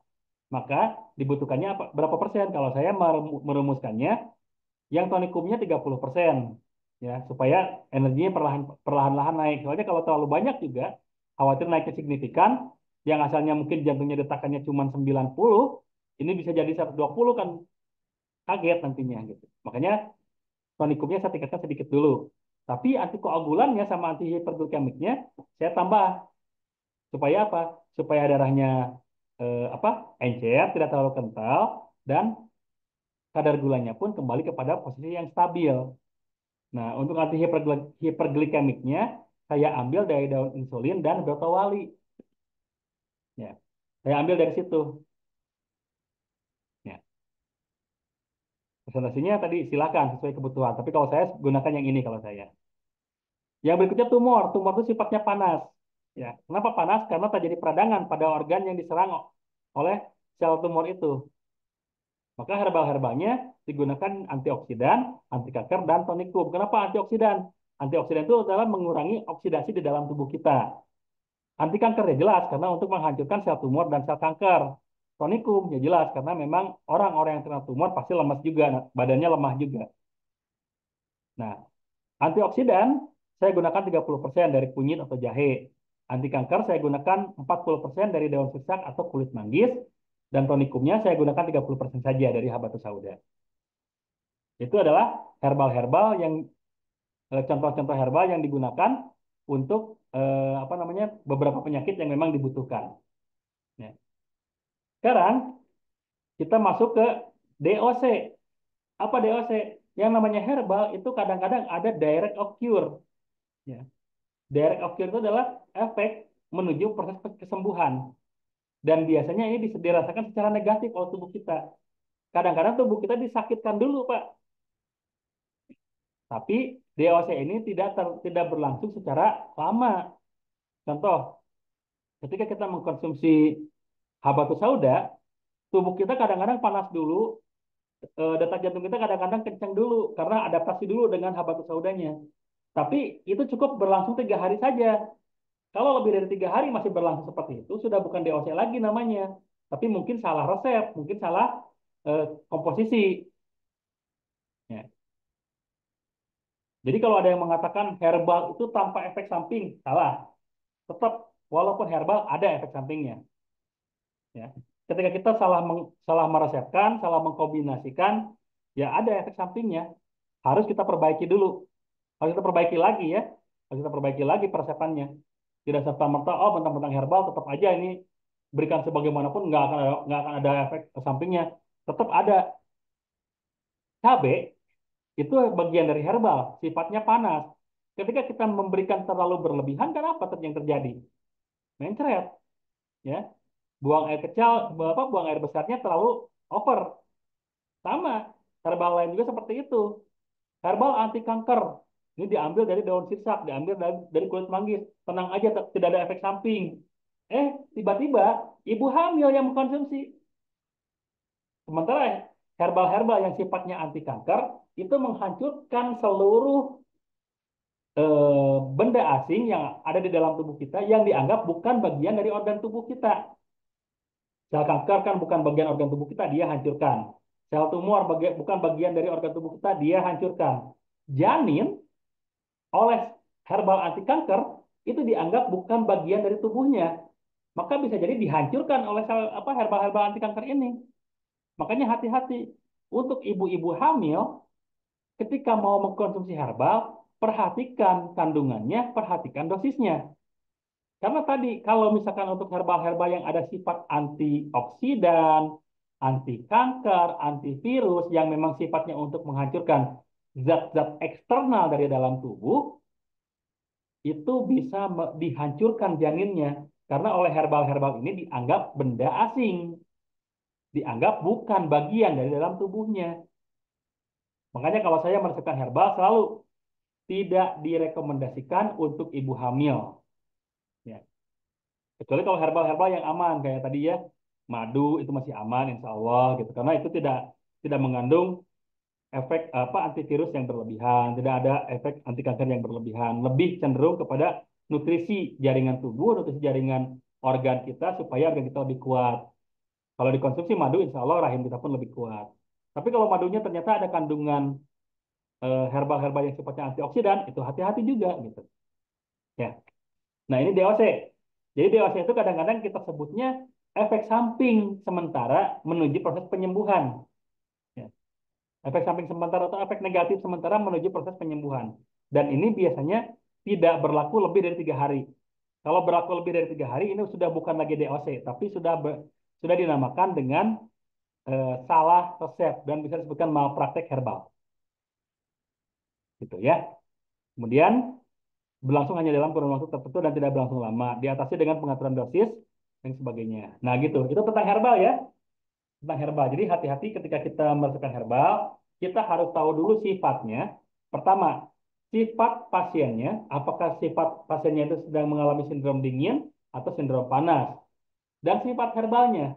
S1: Maka dibutuhkannya berapa persen? Kalau saya merumuskannya, yang tonikumnya 30%. Ya, supaya energinya perlahan-lahan naik. Soalnya kalau terlalu banyak juga, khawatir naiknya signifikan, yang asalnya mungkin jantungnya detakannya cuma 90, ini bisa jadi 120 kan kaget nantinya gitu. Makanya tonikumnya saya tingkatkan sedikit dulu. Tapi antikoagulannya sama anti hiperglikemiknya saya tambah supaya apa? Supaya darahnya apa? Encer, tidak terlalu kental dan kadar gulanya pun kembali kepada posisi yang stabil. Nah, untuk anti hiperglikemiknya, saya ambil dari daun insulin dan brotowali. Ya, saya ambil dari situ. Ya, presentasinya tadi silakan sesuai kebutuhan. Tapi kalau saya gunakan yang ini kalau saya. Yang berikutnya tumor. Tumor itu sifatnya panas. Ya, kenapa panas? Karena terjadi peradangan pada organ yang diserang oleh sel tumor itu. Maka herbal-herbalnya digunakan antioksidan, anti kanker, dan tonikum. Kenapa antioksidan? Antioksidan itu adalah mengurangi oksidasi di dalam tubuh kita. Anti kanker ya jelas karena untuk menghancurkan sel tumor dan sel kanker. Tonikum ya jelas karena memang orang-orang yang kena tumor pasti lemas juga, badannya lemah juga. Nah, antioksidan saya gunakan 30% dari kunyit atau jahe. Anti kanker saya gunakan 40% dari daun sesak atau kulit manggis. Dan tonikumnya saya gunakan 30% saja dari habatus sauda. Itu adalah herbal-herbal yang contoh-contoh herbal yang digunakan untuk apa namanya beberapa penyakit yang memang dibutuhkan. Ya. Sekarang kita masuk ke DOC. Apa DOC? Yang namanya herbal itu kadang-kadang ada direct of cure. Ya. Direct of cure itu adalah efek menuju proses kesembuhan. Dan biasanya ini dirasakan secara negatif oleh tubuh kita. Kadang-kadang tubuh kita disakitkan dulu, Pak. Tapi DOC ini tidak berlangsung secara lama. Contoh, ketika kita mengkonsumsi habatus sauda, tubuh kita kadang-kadang panas dulu, detak jantung kita kadang-kadang kencang dulu karena adaptasi dulu dengan habatus saudanya. Tapi itu cukup berlangsung 3 hari saja. Kalau lebih dari 3 hari masih berlangsung seperti itu, sudah bukan DOC lagi namanya. Tapi mungkin salah resep, mungkin salah komposisi. Ya. Jadi kalau ada yang mengatakan herbal itu tanpa efek samping, salah. Tetap walaupun herbal ada efek sampingnya. Ya. Ketika kita salah meresepkan, salah mengkombinasikan, ya ada efek sampingnya. Harus kita perbaiki dulu. Harus kita perbaiki lagi ya. Harus kita perbaiki lagi persepannya. Tidak serta-merta, oh mentang-mentang herbal tetap aja ini berikan sebagaimanapun nggak akan ada efek sampingnya. Tetap ada. Cabai itu bagian dari herbal, sifatnya panas. Ketika kita memberikan terlalu berlebihan, kan apa yang terjadi? Mencret, ya. Buang air kecil, buang air besarnya terlalu over. Sama, herbal lain juga seperti itu. Herbal anti kanker. Ini diambil dari daun sirsak, diambil dari kulit manggis. Tenang aja, tidak ada efek samping. Tiba-tiba ibu hamil yang mengkonsumsi. Sementara herbal-herbal yang sifatnya anti kanker itu menghancurkan seluruh benda asing yang ada di dalam tubuh kita yang dianggap bukan bagian dari organ tubuh kita. Sel kanker kan bukan bagian organ tubuh kita, dia hancurkan. Sel tumor bukan bagian dari organ tubuh kita, dia hancurkan. Janin oleh herbal anti kanker itu dianggap bukan bagian dari tubuhnya, maka bisa jadi dihancurkan oleh apa herbal-herbal anti kanker ini. Makanya hati-hati untuk ibu-ibu hamil ketika mau mengkonsumsi herbal, perhatikan kandungannya, perhatikan dosisnya. Karena tadi kalau misalkan untuk herbal-herbal yang ada sifat antioksidan, anti kanker, antivirus yang memang sifatnya untuk menghancurkan zat-zat eksternal dari dalam tubuh, itu bisa dihancurkan janinnya karena oleh herbal-herbal ini dianggap benda asing, dianggap bukan bagian dari dalam tubuhnya. Makanya kalau saya meresepkan herbal selalu tidak direkomendasikan untuk ibu hamil. Ya. Kecuali kalau herbal-herbal yang aman kayak tadi ya, madu itu masih aman insya Allah gitu karena itu tidak tidak mengandung efek apa antivirus yang berlebihan, tidak ada efek anti kanker yang berlebihan, lebih cenderung kepada nutrisi jaringan tubuh, nutrisi jaringan organ kita supaya organ kita lebih kuat. Kalau dikonsumsi madu, insya Allah rahim kita pun lebih kuat. Tapi kalau madunya ternyata ada kandungan herbal-herbal yang sifatnya antioksidan, itu hati-hati juga gitu. Ya. Nah ini DOC. Jadi DOC itu kadang-kadang kita sebutnya efek samping sementara menuju proses penyembuhan. Ya. Efek samping sementara atau efek negatif sementara menuju proses penyembuhan. Dan ini biasanya tidak berlaku lebih dari 3 hari. Kalau berlaku lebih dari 3 hari, ini sudah bukan lagi DOC, tapi sudah dinamakan dengan salah resep dan bisa disebutkan malpraktek herbal. gitu ya. Kemudian berlangsung hanya dalam kurun waktu tertentu dan tidak berlangsung lama. Diatasi dengan pengaturan dosis dan sebagainya. Nah, gitu. Itu tentang herbal ya. Tentang herbal. Jadi hati-hati ketika kita meresepkan herbal, kita harus tahu dulu sifatnya. Pertama, sifat pasiennya, apakah sifat pasiennya itu sedang mengalami sindrom dingin atau sindrom panas. Dan sifat herbalnya,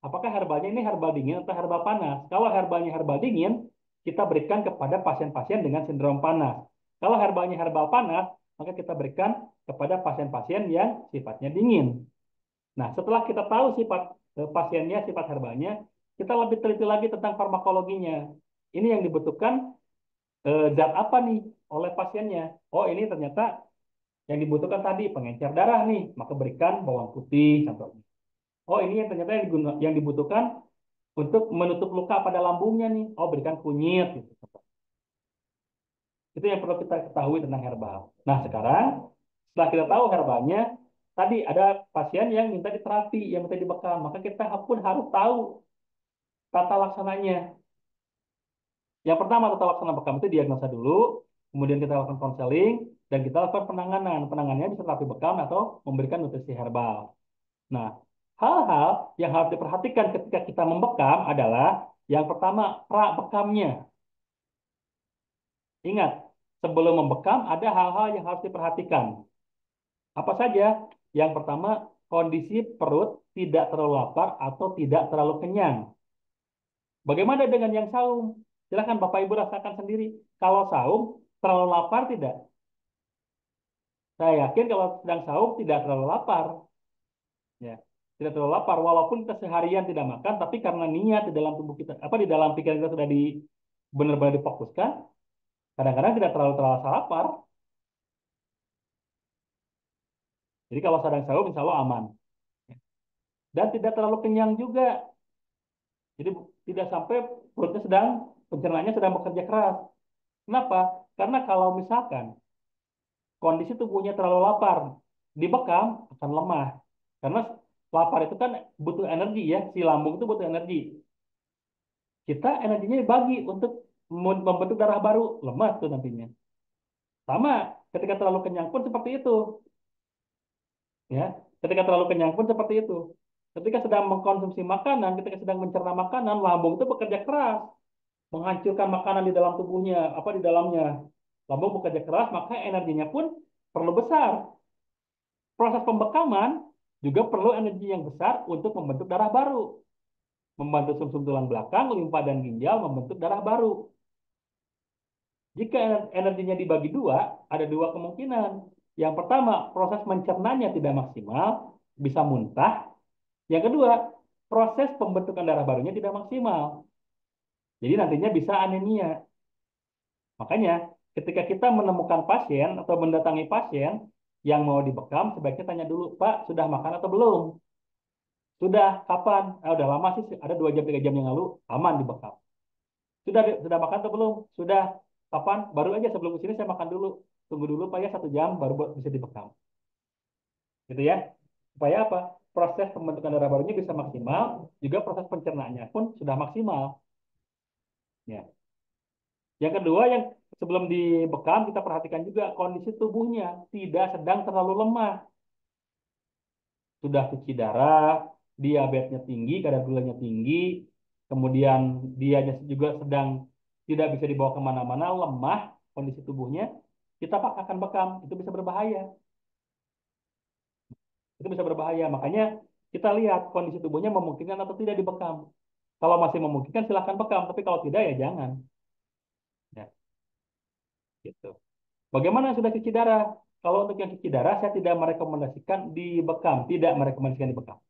S1: apakah herbalnya ini herbal dingin atau herbal panas. Kalau herbalnya herbal dingin, kita berikan kepada pasien-pasien dengan sindrom panas. Kalau herbalnya herbal panas, maka kita berikan kepada pasien-pasien yang sifatnya dingin. Nah, setelah kita tahu sifat pasiennya, sifat herbalnya, kita lebih teliti lagi tentang farmakologinya. Ini yang dibutuhkan zat apa nih oleh pasiennya. Oh, ini ternyata yang dibutuhkan tadi pengencer darah nih, maka berikan bawang putih contohnya. Oh, ini yang ternyata yang dibutuhkan untuk menutup luka pada lambungnya nih. Oh, berikan kunyit gitu. Itu yang perlu kita ketahui tentang herbal. Nah, sekarang setelah kita tahu herbalnya, tadi ada pasien yang minta diterapi, yang minta dibekam, maka kita pun harus tahu tata laksananya. Yang pertama tata laksana bekam itu diagnosa dulu, kemudian kita lakukan konseling, dan kita lakukan penanganan. Penanganannya bisa terapi bekam atau memberikan nutrisi herbal. Nah, hal-hal yang harus diperhatikan ketika kita membekam adalah yang pertama pra bekamnya. Ingat, sebelum membekam ada hal-hal yang harus diperhatikan. Apa saja? Yang pertama, kondisi perut tidak terlalu lapar atau tidak terlalu kenyang. Bagaimana dengan yang saum? Silahkan Bapak Ibu rasakan sendiri. Kalau saum, terlalu lapar tidak? Saya yakin kalau sedang saum tidak terlalu lapar. Ya, tidak terlalu lapar. Walaupun kita seharian tidak makan, tapi karena niat di dalam tubuh kita, apa di dalam pikiran kita sudah benar-benar difokuskan, kadang-kadang tidak terlalu terasa lapar. Jadi kalau sedang saum, insya Allah aman. Dan tidak terlalu kenyang juga. Jadi tidak sampai perutnya pencernaannya sedang bekerja keras. Kenapa? Karena kalau misalkan kondisi tubuhnya terlalu lapar, dibekam akan lemah. Karena lapar itu kan butuh energi ya, si lambung itu butuh energi. Kita energinya dibagi untuk membentuk darah baru, lemas tuh nantinya. Sama, ketika terlalu kenyang pun seperti itu, ya. Ketika terlalu kenyang pun seperti itu. Ketika sedang mengkonsumsi makanan, ketika sedang mencerna makanan, lambung itu bekerja keras, menghancurkan makanan di dalam tubuhnya, apa di dalamnya. Lambung bekerja keras, maka energinya pun perlu besar. Proses pembekaman juga perlu energi yang besar untuk membentuk darah baru, membantu sumsum tulang belakang, limpa dan ginjal membentuk darah baru. Jika energinya dibagi dua, ada dua kemungkinan. Yang pertama, proses mencernanya tidak maksimal, bisa muntah. Yang kedua, proses pembentukan darah barunya tidak maksimal. Jadi nantinya bisa anemia. Makanya, ketika kita menemukan pasien atau mendatangi pasien yang mau dibekam, sebaiknya tanya dulu, Pak, sudah makan atau belum? Sudah, kapan? Udah lama sih, ada 2 jam, 3 jam yang lalu, aman dibekam. Sudah makan atau belum? Sudah, kapan? Baru aja sebelum ke sini saya makan dulu. Tunggu dulu Pak ya 1 jam, baru bisa dibekam. Gitu ya. Supaya apa? Proses pembentukan darah barunya bisa maksimal, juga proses pencernaannya pun sudah maksimal. Ya. Yang kedua, yang sebelum dibekam, kita perhatikan juga kondisi tubuhnya tidak sedang terlalu lemah. Sudah cuci darah, diabetesnya tinggi, kadar gulanya tinggi, kemudian dia juga sedang tidak bisa dibawa kemana-mana, lemah kondisi tubuhnya, kita paksakan bekam, itu bisa berbahaya. Itu bisa berbahaya. Makanya kita lihat kondisi tubuhnya memungkinkan atau tidak dibekam. Kalau masih memungkinkan silahkan bekam, tapi kalau tidak ya jangan. Ya, gitu. Bagaimana yang sudah cuci darah? Kalau untuk yang cuci darah, saya tidak merekomendasikan dibekam, tidak merekomendasikan dibekam.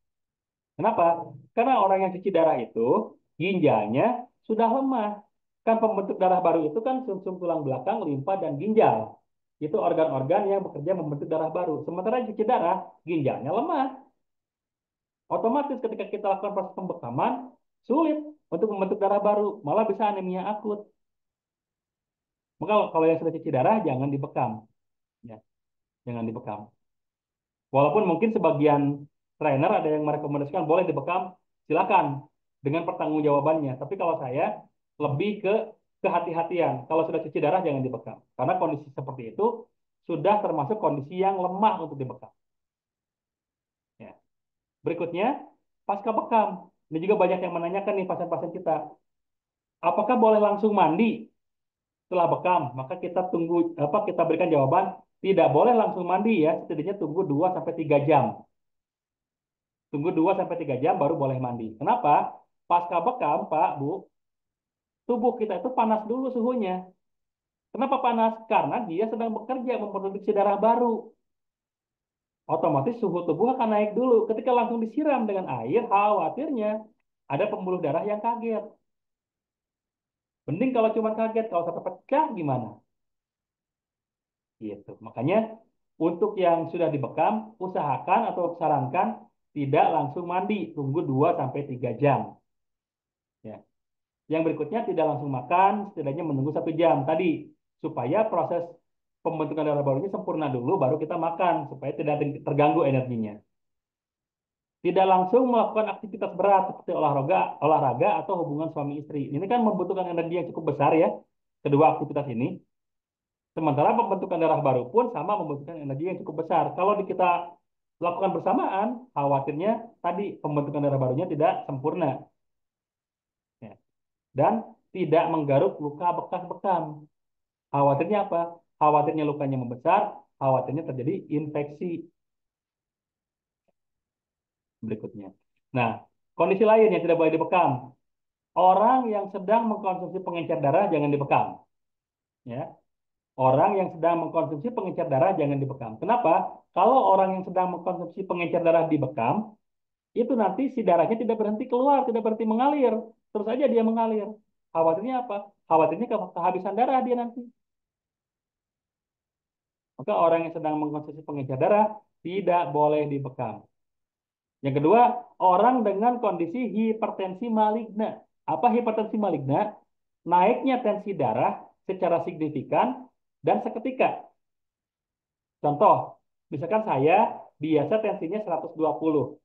S1: Kenapa? Karena orang yang cuci darah itu ginjalnya sudah lemah. Kan pembentuk darah baru itu kan sumsum tulang belakang, limpa, dan ginjal. Itu organ-organ yang bekerja membentuk darah baru. Sementara cuci darah, ginjalnya lemah. Otomatis ketika kita lakukan proses pembekaman, sulit untuk membentuk darah baru. Malah bisa anemia akut. Maka kalau yang sudah cuci darah, jangan dibekam. Ya, jangan dibekam. Walaupun mungkin sebagian trainer ada yang merekomendasikan boleh dibekam, silakan dengan pertanggungjawabannya. Tapi kalau saya lebih ke kehati-hatian. Kalau sudah cuci darah jangan dibekam. Karena kondisi seperti itu sudah termasuk kondisi yang lemah untuk dibekam. Ya. Berikutnya, pasca bekam. Ini juga banyak yang menanyakan nih pasien-pasien kita. Apakah boleh langsung mandi setelah bekam? Maka kita tunggu kita berikan jawaban tidak boleh langsung mandi ya, setidaknya tunggu 2 sampai 3 jam. Tunggu 2 sampai 3 jam baru boleh mandi. Kenapa? Pasca bekam, Pak, Bu, tubuh kita itu panas dulu suhunya. Kenapa panas? Karena dia sedang bekerja memproduksi darah baru. Otomatis suhu tubuh akan naik dulu. Ketika langsung disiram dengan air, khawatirnya ada pembuluh darah yang kaget. Mending kalau cuma kaget, kalau sampai pecah gimana? Gitu. Makanya untuk yang sudah dibekam, usahakan atau sarankan tidak langsung mandi, tunggu 2 sampai 3 jam. Ya. Yang berikutnya tidak langsung makan, setidaknya menunggu 1 jam tadi supaya proses pembentukan darah barunya sempurna dulu, baru kita makan supaya tidak terganggu energinya. Tidak langsung melakukan aktivitas berat seperti olahraga atau hubungan suami istri. Ini kan membutuhkan energi yang cukup besar ya, kedua aktivitas ini. Sementara pembentukan darah baru pun sama membutuhkan energi yang cukup besar. Kalau kita lakukan bersamaan, khawatirnya tadi pembentukan darah barunya tidak sempurna. Ya. Dan tidak menggaruk luka bekas bekam. Khawatirnya apa? Khawatirnya lukanya membesar, khawatirnya terjadi infeksi berikutnya. Nah, kondisi lain yang tidak boleh dibekam. Orang yang sedang mengkonsumsi pengencer darah jangan dibekam. Ya. Orang yang sedang mengkonsumsi pengencer darah jangan dibekam. Kenapa? Kalau orang yang sedang mengkonsumsi pengencer darah dibekam, itu nanti si darahnya tidak berhenti keluar, tidak berhenti mengalir. Terus aja dia mengalir. Khawatirnya apa? Khawatirnya kehabisan darah dia nanti. Maka orang yang sedang mengkonsumsi pengencer darah tidak boleh dibekam. Yang kedua, orang dengan kondisi hipertensi maligna. Apa hipertensi maligna? Naiknya tensi darah secara signifikan dan seketika. Contoh, misalkan saya biasa tensinya 120.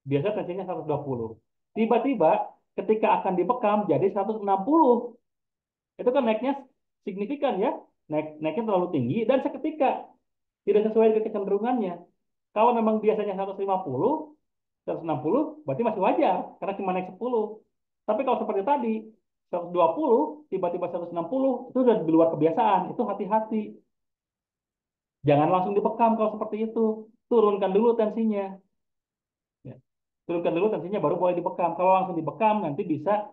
S1: Biasa tensinya 120. Tiba-tiba ketika akan dibekam jadi 160. Itu kan naiknya signifikan ya. Naiknya terlalu tinggi dan seketika tidak sesuai dengan kecenderungannya. Kalau memang biasanya 150, 160 berarti masih wajar karena cuma naik 10. Tapi kalau seperti tadi 120 tiba-tiba 160 itu sudah di luar kebiasaan. Itu hati-hati. Jangan langsung dibekam kalau seperti itu. Turunkan dulu tensinya. Ya. Turunkan dulu tensinya baru boleh dibekam. Kalau langsung dibekam nanti bisa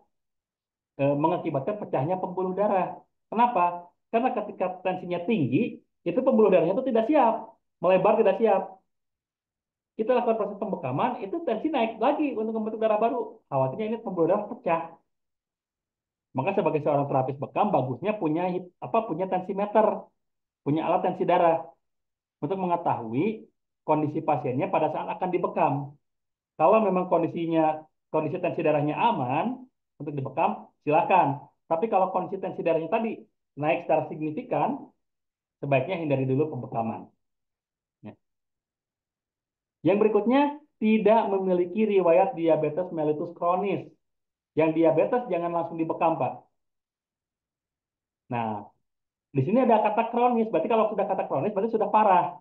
S1: mengakibatkan pecahnya pembuluh darah. Kenapa? Karena ketika tensinya tinggi, itu pembuluh darahnya itu tidak siap, melebar tidak siap. Kita lakukan proses pembekaman, itu tensi naik lagi untuk membentuk darah baru. Khawatirnya ini pembuluh darah pecah. Maka sebagai seorang terapis bekam, bagusnya punya tensimeter, punya alat tensi darah untuk mengetahui kondisi pasiennya pada saat akan dibekam. Kalau memang kondisi tensi darahnya aman untuk dibekam, silakan. Tapi kalau kondisi tensi darahnya tadi naik secara signifikan, sebaiknya hindari dulu pembekaman. Ya. Yang berikutnya, tidak memiliki riwayat diabetes mellitus kronis. Yang diabetes jangan langsung dibekam, Pak. Nah, di sini ada kata kronis, berarti kalau sudah kata kronis berarti sudah parah,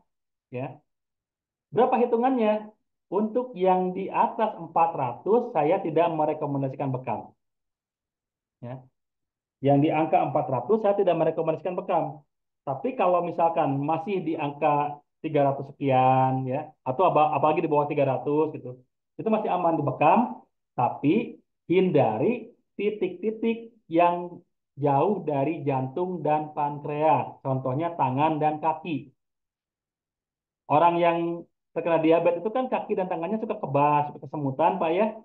S1: ya. Berapa hitungannya? Untuk yang di atas 400 saya tidak merekomendasikan bekam, ya. Yang di angka 400 saya tidak merekomendasikan bekam. Tapi kalau misalkan masih di angka 300 sekian ya, atau apalagi di bawah 300 gitu. Itu masih aman dibekam, tapi hindari titik-titik yang jauh dari jantung dan pankreas. Contohnya tangan dan kaki. Orang yang terkena diabetes itu kan kaki dan tangannya suka kebas, suka kesemutan, Pak ya.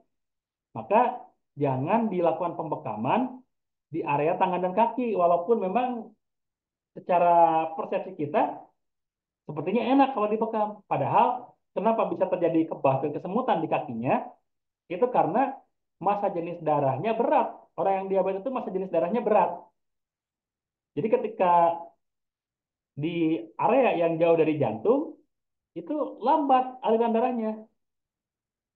S1: Maka jangan dilakukan pembekaman di area tangan dan kaki, walaupun memang secara persepsi kita sepertinya enak kalau dibekam. Padahal kenapa bisa terjadi kebas dan kesemutan di kakinya? Itu karena massa jenis darahnya berat. Orang yang diabetes itu massa jenis darahnya berat. Jadi ketika di area yang jauh dari jantung, itu lambat aliran darahnya.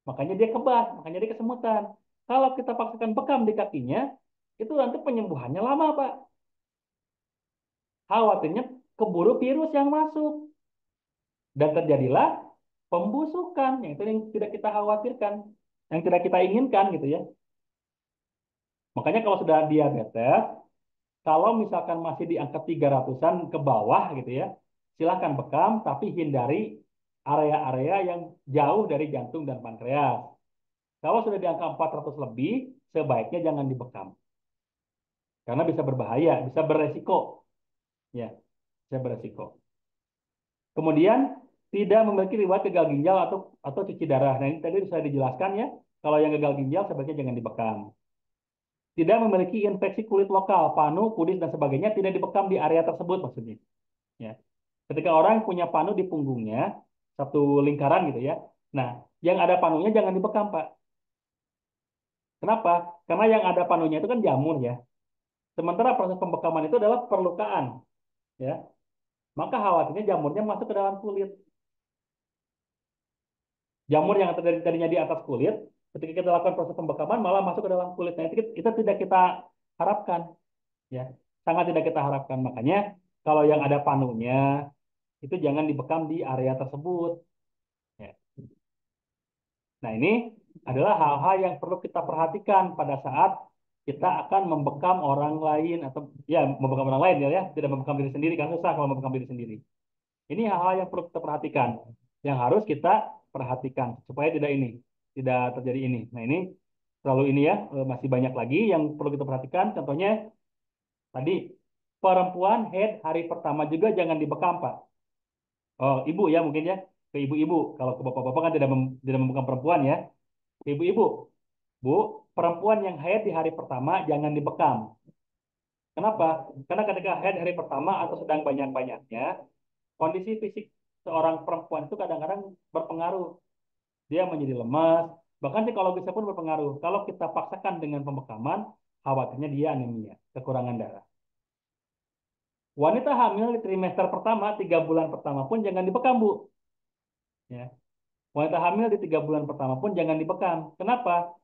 S1: Makanya dia kebas, makanya dia kesemutan. Kalau kita paksakan bekam di kakinya, itu nanti penyembuhannya lama, Pak. Khawatirnya keburu virus yang masuk dan terjadilah pembusukan yang itu yang tidak kita khawatirkan, yang tidak kita inginkan gitu ya. Makanya kalau sudah diabetes, kalau misalkan masih di angka 300-an ke bawah gitu ya, silakan bekam tapi hindari area-area yang jauh dari jantung dan pankreas. Kalau sudah di angka 400 lebih, sebaiknya jangan dibekam karena bisa berbahaya, bisa beresiko ya, bisa beresiko. Kemudian tidak memiliki riwayat gagal ginjal atau cuci darah. Nah, ini tadi sudah dijelaskan ya. Kalau yang gagal ginjal sebaiknya jangan dibekam. Tidak memiliki infeksi kulit lokal, panu, kudis dan sebagainya tidak dibekam di area tersebut maksudnya. Ya. Ketika orang punya panu di punggungnya, satu lingkaran gitu ya. Nah, yang ada panunya jangan dibekam, Pak. Kenapa? Karena yang ada panunya itu kan jamur ya. Sementara proses pembekaman itu adalah perlukaan, ya. Maka khawatirnya jamurnya masuk ke dalam kulit. Jamur yang tadinya di atas kulit, ketika kita lakukan proses pembekaman malah masuk ke dalam kulit. Nah, itu tidak kita harapkan, ya. Sangat tidak kita harapkan. Makanya kalau yang ada panunya itu jangan dibekam di area tersebut, ya. Nah, ini adalah hal-hal yang perlu kita perhatikan pada saat kita akan membekam orang lain atau ya membekam orang lain ya, tidak membekam diri sendiri kan susah kalau membekam diri sendiri. Ini hal-hal yang perlu kita perhatikan, yang harus kita perhatikan supaya tidak terjadi ini. Nah, ini terlalu ini ya, masih banyak lagi yang perlu kita perhatikan. Contohnya tadi perempuan head hari pertama juga jangan dibekam, Pak. Oh, ibu ya mungkin ya, ke ibu-ibu. Kalau ke bapak-bapak kan tidak membekam perempuan ya. Ke ibu-ibu, Bu, perempuan yang haid di hari pertama jangan dibekam. Kenapa? Karena ketika haid hari pertama atau sedang banyak-banyaknya, kondisi fisik seorang perempuan itu kadang-kadang berpengaruh. Dia menjadi lemas, bahkan psikologisnya pun berpengaruh. Kalau kita paksakan dengan pembekaman, khawatirnya dia anemia, kekurangan darah. Wanita hamil di trimester pertama, 3 bulan pertama pun jangan dibekam, Bu. Ya. Wanita hamil di 3 bulan pertama pun jangan dibekam. Kenapa?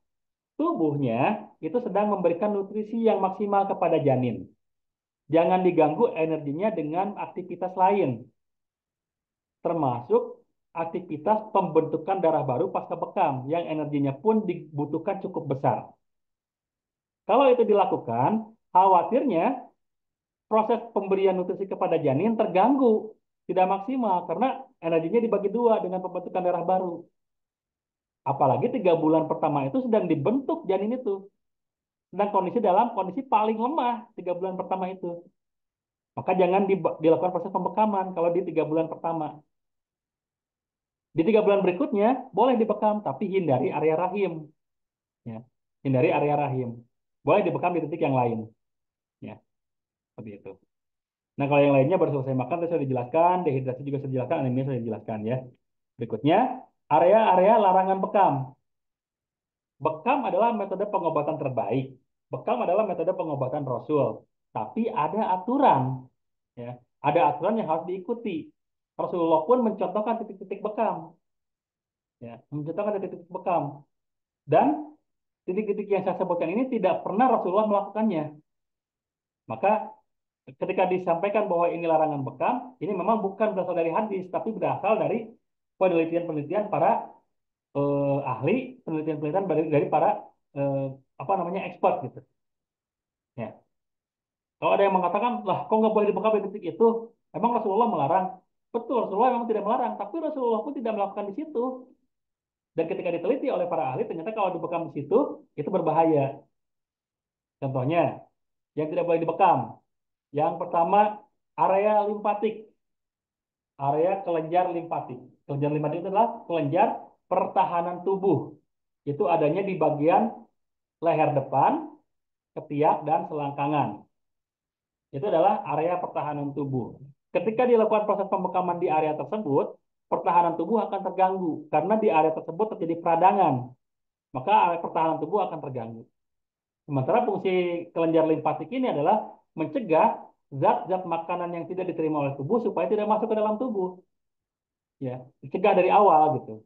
S1: Tubuhnya itu sedang memberikan nutrisi yang maksimal kepada janin. Jangan diganggu energinya dengan aktivitas lain, termasuk aktivitas pembentukan darah baru pasca bekam yang energinya pun dibutuhkan cukup besar. Kalau itu dilakukan, khawatirnya proses pemberian nutrisi kepada janin terganggu, tidak maksimal karena energinya dibagi dua dengan pembentukan darah baru. Apalagi 3 bulan pertama itu sedang dibentuk janin itu, sedang dalam kondisi paling lemah 3 bulan pertama itu. Maka jangan dilakukan proses pembekaman kalau di 3 bulan pertama. Di 3 bulan berikutnya boleh dibekam, tapi hindari area rahim. Ya. Hindari area rahim. Boleh dibekam di titik yang lain. Ya, seperti itu. Nah, kalau yang lainnya baru selesai makan, tadi sudah dijelaskan, dehidrasi juga sudah dijelaskan, anemia sudah dijelaskan ya. Berikutnya, area-area larangan bekam. Bekam adalah metode pengobatan terbaik. Bekam adalah metode pengobatan Rasul. Tapi ada aturan. Ya. Ada aturan yang harus diikuti. Rasulullah pun mencontohkan titik-titik bekam. Ya. Mencontohkan titik-titik bekam. Dan titik-titik yang saya sebutkan ini tidak pernah Rasulullah melakukannya. Maka ketika disampaikan bahwa ini larangan bekam, ini memang bukan berasal dari hadis, tapi berasal dari penelitian-penelitian para ahli, penelitian-penelitian dari para eh, apa namanya expert gitu. Ya. Kalau ada yang mengatakan, lah kok nggak boleh dibekam di titik itu? Emang Rasulullah melarang? Betul, Rasulullah memang tidak melarang, tapi Rasulullah pun tidak melakukan di situ. Dan ketika diteliti oleh para ahli, ternyata kalau dibekam di situ, itu berbahaya. Contohnya, yang tidak boleh dibekam. Yang pertama, area limpatik, area kelenjar limpatik. Kelenjar limpatik itu adalah kelenjar pertahanan tubuh. Itu adanya di bagian leher depan, ketiak, dan selangkangan. Itu adalah area pertahanan tubuh. Ketika dilakukan proses pembekaman di area tersebut, pertahanan tubuh akan terganggu karena di area tersebut terjadi peradangan. Maka area pertahanan tubuh akan terganggu. Sementara fungsi kelenjar limfatik ini adalah mencegah zat-zat makanan yang tidak diterima oleh tubuh supaya tidak masuk ke dalam tubuh. Ya, dicegah dari awal gitu.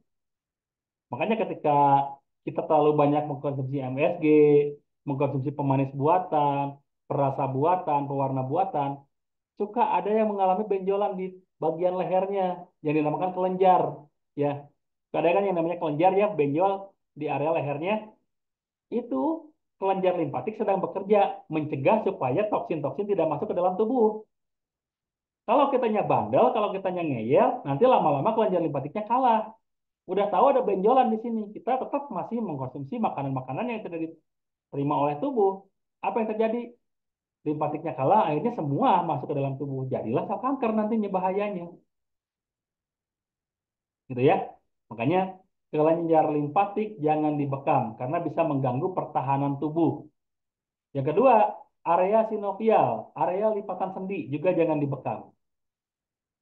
S1: Makanya ketika kita terlalu banyak mengkonsumsi MSG, mengkonsumsi pemanis buatan, perasa buatan, pewarna buatan, suka ada yang mengalami benjolan di bagian lehernya yang dinamakan kelenjar. Ya, ada kan yang namanya kelenjar ya, benjol di area lehernya. Itu kelenjar limfatik sedang bekerja mencegah supaya toksin-toksin tidak masuk ke dalam tubuh. Kalau kitanya bandel, kalau kitanya ngeyel, nanti lama-lama kelenjar limfatiknya kalah. Udah tahu ada benjolan di sini, kita tetap masih mengkonsumsi makanan-makanan yang tidak diterima oleh tubuh. Apa yang terjadi? Limfatiknya kalah, akhirnya semua masuk ke dalam tubuh. Jadilah sel kanker nantinya bahayanya. Gitu ya. Makanya kelenjar limfatik jangan dibekam karena bisa mengganggu pertahanan tubuh. Yang kedua, area sinovial, area lipatan sendi juga jangan dibekam.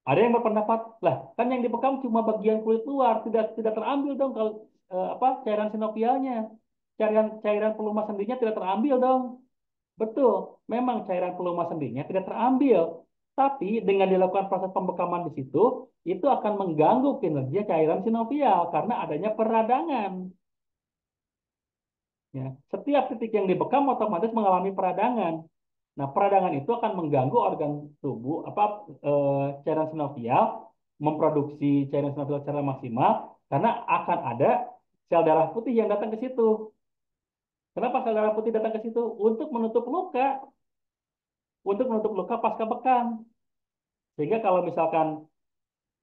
S1: Ada yang berpendapat, lah kan yang dibekam cuma bagian kulit luar, tidak tidak terambil dong kalau apa cairan sinovialnya, cairan pelumas sendinya tidak terambil dong. Betul, memang cairan pelumas sendinya tidak terambil, tapi dengan dilakukan proses pembekaman di situ, itu akan mengganggu kinerja cairan sinovial karena adanya peradangan. Ya, setiap titik yang dibekam otomatis mengalami peradangan. Nah, peradangan itu akan mengganggu organ tubuh, cairan sinovial, memproduksi cairan sinovial secara maksimal, karena akan ada sel darah putih yang datang ke situ. Kenapa sel darah putih datang ke situ? Untuk menutup luka pasca bekam. Sehingga kalau misalkan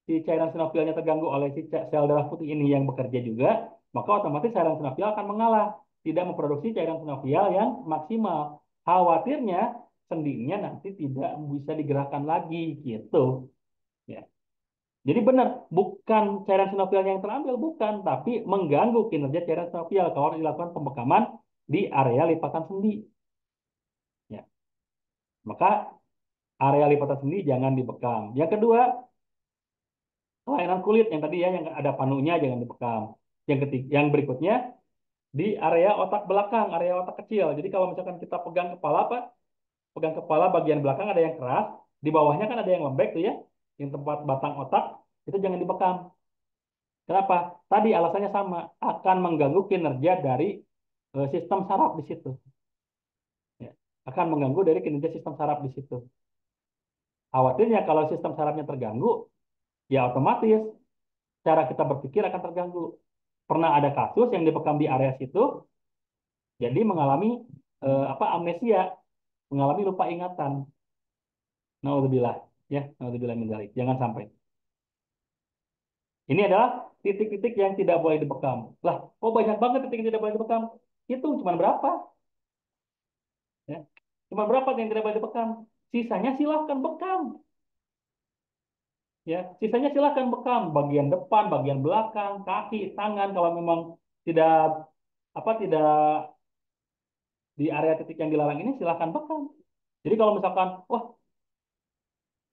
S1: si cairan sinovialnya terganggu oleh si sel darah putih ini yang bekerja juga, maka otomatis cairan sinovial akan mengalah, tidak memproduksi cairan sinovial yang maksimal. Khawatirnya sendinya nanti tidak bisa digerakkan lagi gitu. Ya. Jadi benar, bukan cairan sinovialnya yang terambil, bukan, tapi mengganggu kinerja cairan sinovial kalau dilakukan pembekaman di area lipatan sendi. Ya. Maka area lipatan sendi jangan dibekam. Yang kedua, kelainan kulit yang tadi ya, yang ada panunya jangan dibekam. Yang berikutnya di area otak belakang, area otak kecil. Jadi kalau misalkan kita pegang kepala apa, pegang kepala bagian belakang ada yang keras, di bawahnya kan ada yang lembek tuh ya, yang tempat batang otak itu jangan dibekam. Kenapa? Tadi alasannya sama, akan mengganggu kinerja dari sistem saraf di situ. Ya. Akan mengganggu dari kinerja sistem saraf di situ. Khawatirnya kalau sistem sarafnya terganggu, ya otomatis cara kita berpikir akan terganggu. Pernah ada kasus yang dibekam di area situ, jadi mengalami amnesia, mengalami lupa ingatan. Naudzubillah, ya, naudzubillah min dzalik. Jangan sampai. Ini adalah titik-titik yang tidak boleh dibekam. Lah, kok banyak banget titik yang tidak boleh dibekam? Hitung cuma berapa? Ya. Cuma berapa yang tidak boleh dibekam? Sisanya silahkan bekam. Ya, sisanya silahkan bekam. Bagian depan, bagian belakang, kaki, tangan. Kalau memang tidak tidak di area titik yang dilarang ini silahkan bekam. Jadi kalau misalkan, wah,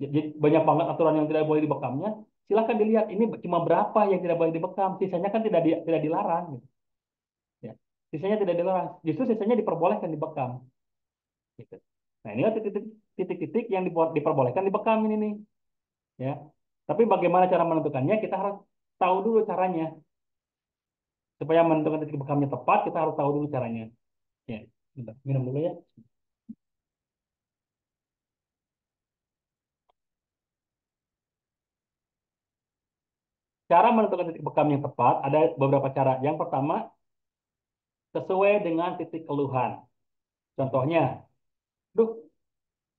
S1: jadi banyak banget aturan yang tidak boleh dibekamnya, silahkan dilihat ini cuma berapa yang tidak boleh dibekam. Sisanya kan tidak dilarang. Gitu. Ya. Sisanya tidak dilarang. Justru sisanya diperbolehkan dibekam. Gitu. Nah, inilah titik-titik yang diperbolehkan dibekam ini nih. Ya. Tapi bagaimana cara menentukannya? Kita harus tahu dulu caranya. Supaya menentukan titik bekamnya tepat, kita harus tahu dulu caranya. Ya. Bentar, minum dulu ya. Cara menentukan titik bekam yang tepat ada beberapa cara. Yang pertama, sesuai dengan titik keluhan. Contohnya, duh,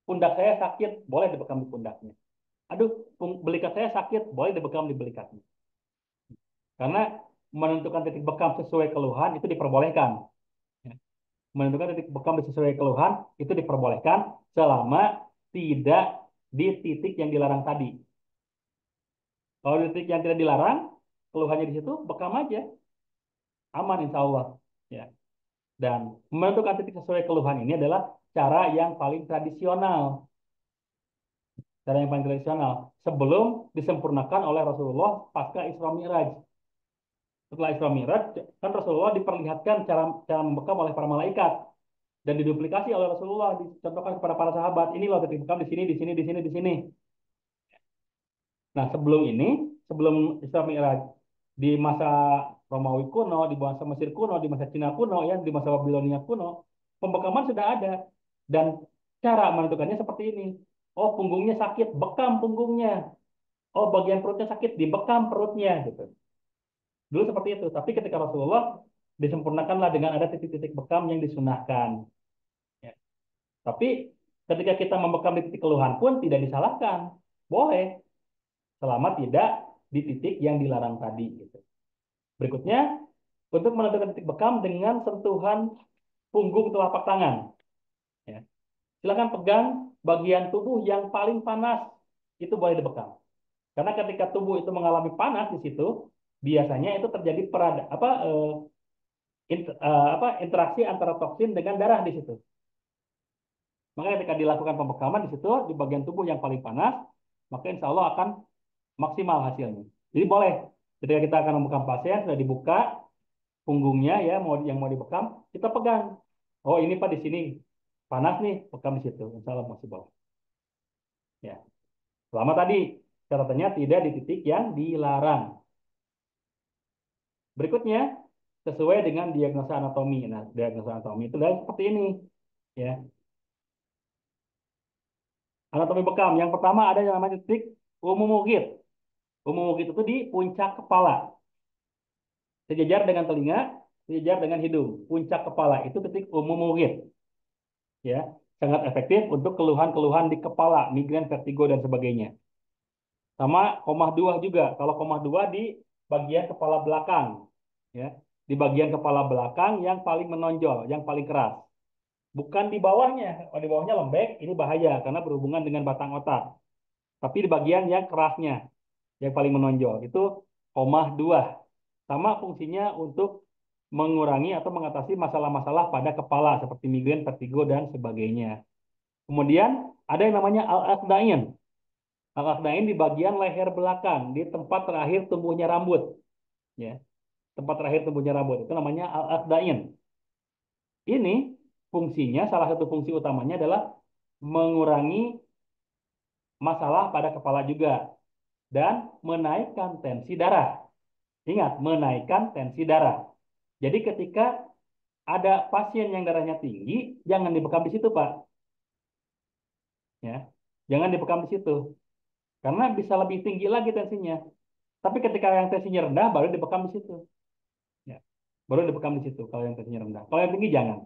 S1: pundak saya sakit, boleh dibekam di pundaknya. Aduh, belikat saya sakit, boleh dibekam di belikatnya. Karena menentukan titik bekam sesuai keluhan itu diperbolehkan. Ya. Menentukan titik bekam sesuai keluhan itu diperbolehkan selama tidak di titik yang dilarang tadi. Kalau di titik yang tidak dilarang, keluhannya di situ, bekam aja, aman insya Allah. Ya. Dan menentukan titik sesuai keluhan ini adalah cara yang paling tradisional. Cara yang paling tradisional. Sebelum disempurnakan oleh Rasulullah pasca Isra Mi'raj. Setelah Isra Mi'raj, kan Rasulullah diperlihatkan cara cara membekam oleh para malaikat dan diduplikasi oleh Rasulullah, dicontohkan kepada para sahabat. Ini loh titik bekam di sini, di sini, di sini, di sini. Nah, sebelum ini, sebelum Isra Mi'raj, di masa Romawi kuno, di masa Mesir kuno, di masa Cina kuno, ya, di masa Babilonia kuno, Pembekaman sudah ada. Dan cara menentukannya seperti ini. Oh, punggungnya sakit, bekam punggungnya. Oh, bagian perutnya sakit, dibekam perutnya gitu. Dulu seperti itu. Tapi ketika Rasulullah disempurnakanlah dengan ada titik-titik bekam yang disunahkan. Ya. Tapi ketika kita membekam di titik keluhan pun tidak disalahkan. Boleh, selama tidak di titik yang dilarang tadi. Gitu. Berikutnya, untuk menentukan titik bekam dengan sentuhan punggung telapak tangan. Ya. Silakan pegang bagian tubuh yang paling panas, itu boleh dibekam. Karena ketika tubuh itu mengalami panas di situ, biasanya itu terjadi interaksi antara toksin dengan darah di situ. Maka ketika dilakukan pembekaman di situ di bagian tubuh yang paling panas, maka insya Allah akan maksimal hasilnya. Jadi boleh ketika kita akan membekam pasien sudah dibuka punggungnya ya yang mau dibekam, kita pegang. Oh ini Pak di sini panas nih, bekam di situ. Insya Allah masih boleh. Ya, selama tadi catatannya tidak di titik yang dilarang. Berikutnya sesuai dengan diagnosa anatomi. Nah, diagnosa anatomi itu adalah seperti ini. Ya, anatomi bekam. Yang pertama ada yang namanya titik umum mukit. Umum mukit itu di puncak kepala, sejajar dengan telinga, sejajar dengan hidung. Puncak kepala itu titik umum mukit. Ya, sangat efektif untuk keluhan-keluhan di kepala, migrain, vertigo dan sebagainya. Sama komah dua juga. Kalau komah dua di bagian kepala belakang, ya, di bagian kepala belakang yang paling menonjol, yang paling keras. Bukan di bawahnya. Kalau di bawahnya lembek, ini bahaya karena berhubungan dengan batang otak. Tapi di bagian yang kerasnya, yang paling menonjol, itu komah 2. Sama fungsinya untuk mengurangi atau mengatasi masalah-masalah pada kepala seperti migrain, vertigo, dan sebagainya. Kemudian ada yang namanya al-aqdain. Al-aqdain di bagian leher belakang, di tempat terakhir tumbuhnya rambut. Ya, tempat terakhir tumbuhnya rambut. Itu namanya al-aqdain. Ini fungsinya, salah satu fungsi utamanya adalah mengurangi masalah pada kepala juga dan menaikkan tensi darah. Ingat, menaikkan tensi darah. Jadi ketika ada pasien yang darahnya tinggi, jangan dibekam di situ, Pak. Ya, jangan dibekam di situ karena bisa lebih tinggi lagi tensinya. Tapi ketika yang tensinya rendah, baru dibekam di situ. Ya, baru dibekam di situ kalau yang tensinya rendah. Kalau yang tinggi jangan.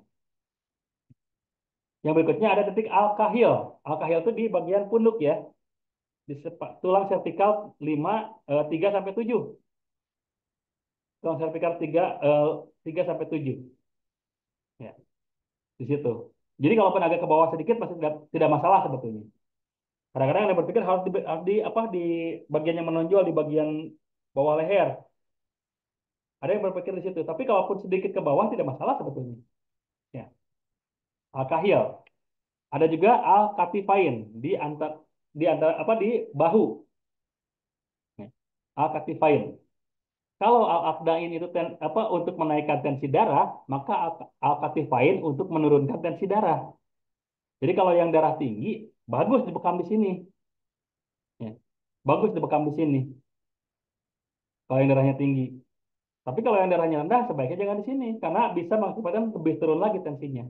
S1: Yang berikutnya ada titik al-kahil. Al-kahil itu di bagian punduk ya, di tulang vertikal 3 sampai 7. Tulang vertikal 3 sampai 7. Ya, di situ. Jadi kalaupun agak ke bawah sedikit masih tidak masalah sebetulnya. Kadang-kadang ada berpikir harus di bagian yang menonjol di bagian bawah leher. Ada yang berpikir di situ. Tapi kalaupun sedikit ke bawah tidak masalah sebetulnya. Ya, al-kahil. Ada juga al-katifain di bahu. Ya. Al-katifain. Kalau al-aqdain itu untuk menaikkan tensi darah, maka al-katifain untuk menurunkan tensi darah. Jadi kalau yang darah tinggi, bagus dibekam di sini. Ya. Bagus dibekam di sini. Kalau yang darahnya tinggi. Tapi kalau yang darahnya rendah, sebaiknya jangan di sini. Karena bisa mengakibatkan lebih turun lagi tensinya.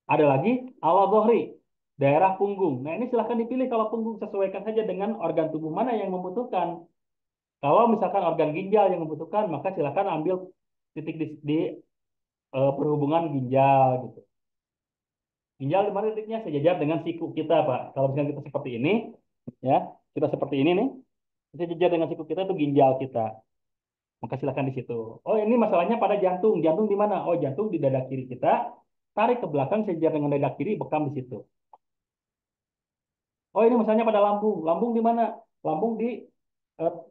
S1: Ada lagi ala zohri, daerah punggung. Nah ini silahkan dipilih kalau punggung sesuaikan saja dengan organ tubuh mana yang membutuhkan. Kalau misalkan organ ginjal yang membutuhkan, maka silahkan ambil titik berhubungan ginjal gitu. Ginjal di mana titiknya sejajar dengan siku kita, Pak. Kalau misalkan kita seperti ini, ya, kita seperti ini nih, sejajar dengan siku kita itu ginjal kita. Maka silakan di situ. Oh, ini masalahnya pada jantung. Jantung di mana? Oh, jantung di dada kiri kita. Tarik ke belakang sejajar dengan dada kiri, bekam di situ. Oh, ini masalahnya pada lambung. Lambung di mana? Lambung di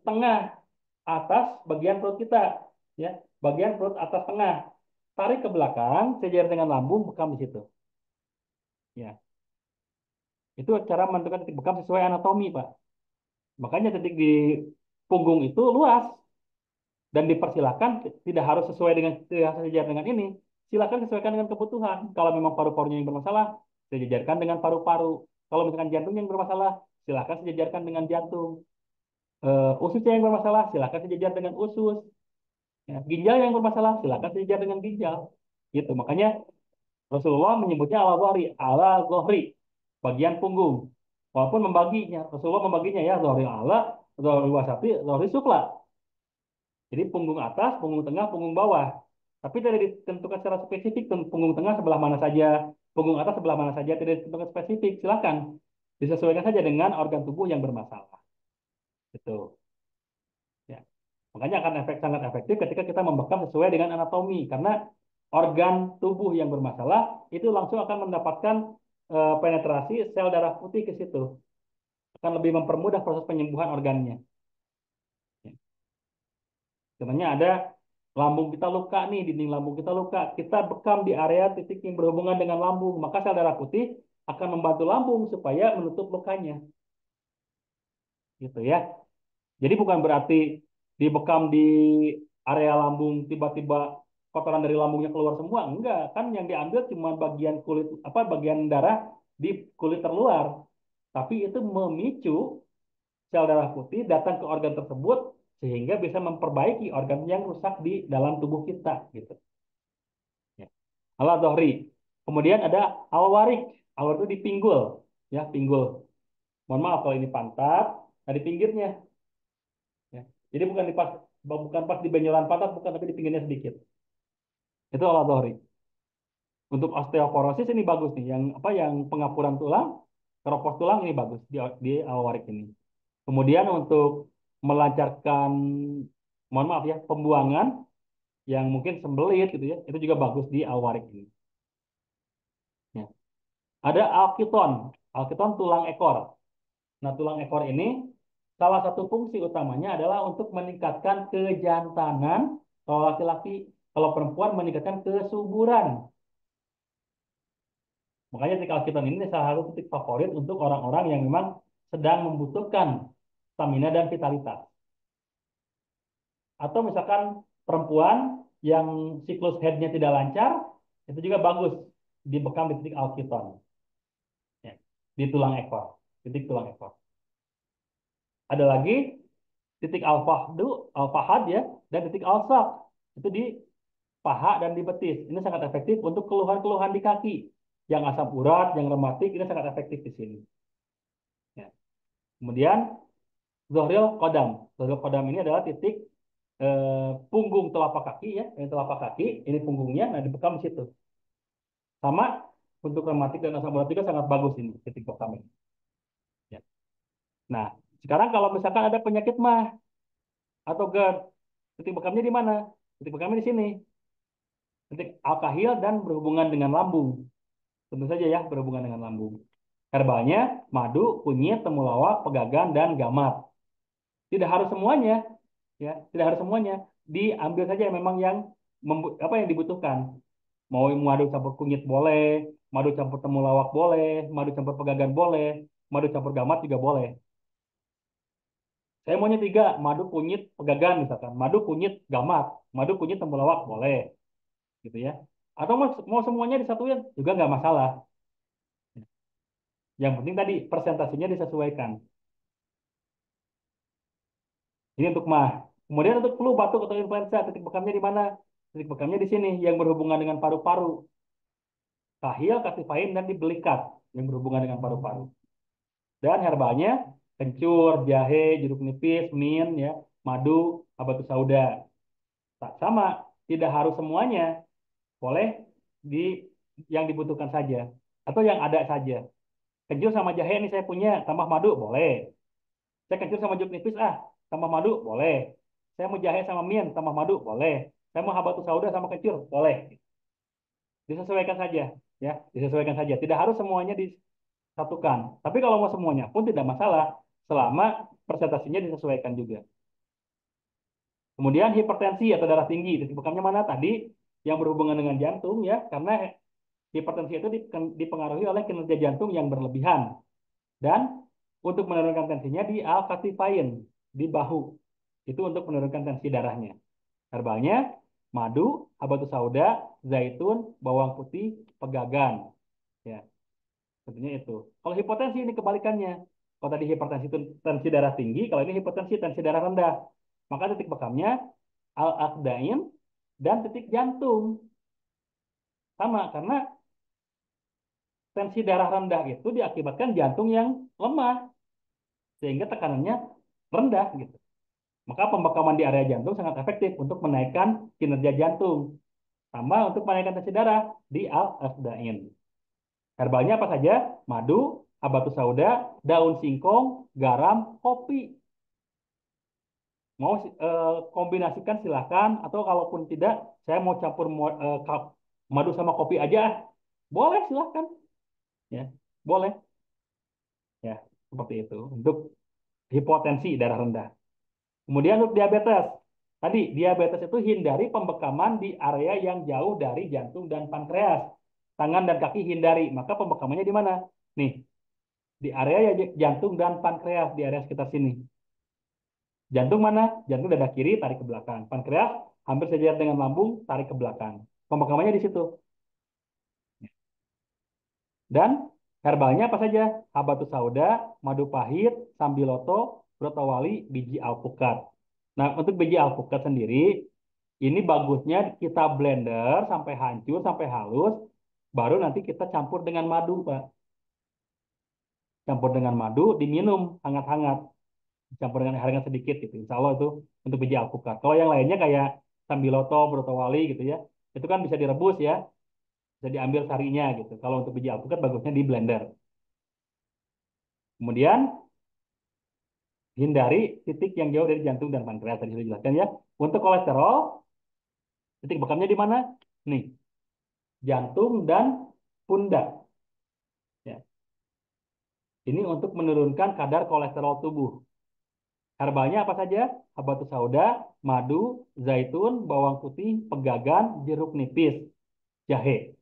S1: tengah atas bagian perut kita, ya. Bagian perut atas tengah. Tarik ke belakang sejajar dengan lambung, bekam di situ. Ya. Itu cara menentukan titik bekam sesuai anatomi, Pak. Makanya titik di punggung itu luas dan dipersilakan tidak harus sesuai dengan tidak sejajar dengan ini. Silakan sesuaikan dengan kebutuhan. Kalau memang paru-parunya yang bermasalah, sejajarkan dengan paru-paru. Kalau misalkan jantung yang bermasalah, silakan sejajarkan dengan jantung. Ususnya yang bermasalah, silakan sejajar dengan usus. Ya, ginjal yang bermasalah, silakan sejajar dengan ginjal. Gitu. Makanya Rasulullah menyebutnya ala zohri, bagian punggung. Walaupun membaginya, Rasulullah membaginya ya zohri ala, zohri wasati, zohri sufla. Jadi punggung atas, punggung tengah, punggung bawah. Tapi tidak ditentukan secara spesifik, punggung tengah sebelah mana saja, punggung atas sebelah mana saja, tidak ditentukan spesifik. Silakan disesuaikan saja dengan organ tubuh yang bermasalah. Gitu. Ya. Makanya akan sangat efektif ketika kita membekam sesuai dengan anatomi, karena organ tubuh yang bermasalah itu langsung akan mendapatkan penetrasi sel darah putih ke situ, akan lebih mempermudah proses penyembuhan organnya. Ya. Contohnya ada lambung kita luka nih, dinding lambung kita luka, kita bekam di area titik yang berhubungan dengan lambung, maka sel darah putih akan membantu lambung supaya menutup lukanya, gitu ya. Jadi bukan berarti dibekam di area lambung tiba-tiba kotoran dari lambungnya keluar semua, enggak, kan yang diambil cuma bagian kulit apa bagian darah di kulit terluar. Tapi itu memicu sel darah putih datang ke organ tersebut sehingga bisa memperbaiki organ yang rusak di dalam tubuh kita gitu. Ya. Al Zohri. Kemudian ada al-warik. Al-warik itu di pinggul, ya, pinggul. Mohon maaf kalau ini pantat, nah di pinggirnya. Ya. Jadi bukan pas di benjolan pantat, bukan, tapi di pinggirnya sedikit. Itu al Zohri. Untuk osteoporosis ini bagus nih, yang apa yang pengapuran tulang, keropos tulang ini bagus di al-warik ini. Kemudian untuk melancarkan, mohon maaf ya, pembuangan yang mungkin sembelit gitu ya, itu juga bagus di al-warik ini. Ya. Ada alkiton, alkiton tulang ekor. Nah, tulang ekor ini salah satu fungsi utamanya adalah untuk meningkatkan kejantanan kalau laki-laki, kalau perempuan meningkatkan kesuburan. Makanya titik alkiton ini salah satu titik favorit untuk orang-orang yang memang sedang membutuhkan stamina dan vitalitas. Atau misalkan perempuan yang siklus headnya tidak lancar, itu juga bagus dibekam di titik alkiton, ya, di tulang ekor, titik tulang ekor. Ada lagi titik al-fahad ya, dan titik al-saq. Itu di paha dan di betis. Ini sangat efektif untuk keluhan-keluhan di kaki. Yang asam urat, yang rematik, ini sangat efektif di sini. Ya. Kemudian Zohril Qadam. Zohril Qadam ini adalah titik punggung telapak kaki ya, ini telapak kaki, ini punggungnya, nah dibekam di situ. Sama untuk rematik dan asam urat juga sangat bagus ini titik bekam ini. Ya. Nah, sekarang kalau misalkan ada penyakit mah atau GERD, titik bekamnya di mana? Titik bekamnya di sini. Titik alkahil dan berhubungan dengan lambung. Tentu saja ya berhubungan dengan lambung. Herbalnya madu, kunyit, temulawak, pegagan, dan gamat. Tidak harus semuanya, ya, tidak harus semuanya. Diambil saja memang yang apa yang dibutuhkan. Mau madu campur kunyit boleh, madu campur temulawak boleh, madu campur pegagan boleh, madu campur gamat juga boleh. Saya maunya tiga, madu kunyit pegagan misalkan, madu kunyit gamat, madu kunyit temulawak boleh, gitu ya. Atau mau semuanya disatuin juga nggak masalah. Yang penting tadi presentasinya disesuaikan. Ini untuk mah. Kemudian untuk flu, batuk atau influenza, titik bekamnya di mana? Titik bekamnya di sini yang berhubungan dengan paru-paru. Kahil, kasifain, dan di belikat yang berhubungan dengan paru-paru. Dan herbalnya kencur, jahe, jeruk nipis, mint, ya, madu, habatus sauda. Tak sama, tidak harus semuanya. Boleh di yang dibutuhkan saja atau yang ada saja. Kencur sama jahe ini saya punya, tambah madu boleh. Saya kencur sama jeruk nipis tambah madu boleh. Saya mau jahe sama mint tambah madu boleh. Saya mau habatus sauda sama kencur boleh. Disesuaikan saja, ya, disesuaikan saja. Tidak harus semuanya disatukan. Tapi kalau mau semuanya pun tidak masalah selama presentasinya disesuaikan juga. Kemudian hipertensi atau darah tinggi, titik bekamnya mana tadi? Yang berhubungan dengan jantung ya, karena hipertensi itu dipengaruhi oleh kinerja jantung yang berlebihan. Dan untuk menurunkan tensinya di al-katifain, di bahu. Itu untuk menurunkan tensi darahnya. Herbalnya madu, habatus sauda, zaitun, bawang putih, pegagan. Ya, tentunya itu. Kalau hipotensi ini kebalikannya. Kalau tadi hipertensi itu tensi darah tinggi, kalau ini hipertensi tensi darah rendah. Maka titik bekamnya al-aqdain dan titik jantung. Sama, karena tensi darah rendah itu diakibatkan jantung yang lemah, sehingga tekanannya rendah gitu. Maka pembekaman di area jantung sangat efektif untuk menaikkan kinerja jantung, tambah untuk menaikkan tensi darah di al-afdain. Herbalnya apa saja? Madu, habatus sauda, daun singkong, garam, kopi. Mau kombinasikan silahkan, atau kalaupun tidak, saya mau campur madu sama kopi aja. Boleh silahkan, ya, boleh, ya, seperti itu untuk hipotensi darah rendah. Kemudian untuk diabetes, tadi diabetes itu hindari pembekaman di area yang jauh dari jantung dan pankreas. Tangan dan kaki hindari. Maka pembekamannya di mana? Nih, di area ya jantung dan pankreas, di area sekitar sini. Jantung mana? Jantung dada kiri, tarik ke belakang. Pankreas hampir sejajar dengan lambung, tarik ke belakang. Pembekamannya di situ. Dan herbalnya apa saja? Habatus sauda, madu pahit, sambiloto, brotowali, biji alpukat. Nah, untuk biji alpukat sendiri, ini bagusnya kita blender sampai hancur, sampai halus, baru nanti kita campur dengan madu, Pak. Campur dengan madu, diminum hangat-hangat. Campur dengan air hangat sedikit gitu. Insya Allah itu untuk biji alpukat. Kalau yang lainnya kayak sambiloto, brotowali gitu ya, itu kan bisa direbus ya, bisa diambil sarinya gitu. Kalau untuk biji alpukat bagusnya di blender. Kemudian hindari titik yang jauh dari jantung dan pankreas tadi sudah dijelaskan ya. Untuk kolesterol, titik bekamnya di mana? Nih, jantung dan pundak. Ya. Ini untuk menurunkan kadar kolesterol tubuh. Herbalnya apa saja? Habatus sauda, madu, zaitun, bawang putih, pegagan, jeruk nipis, jahe.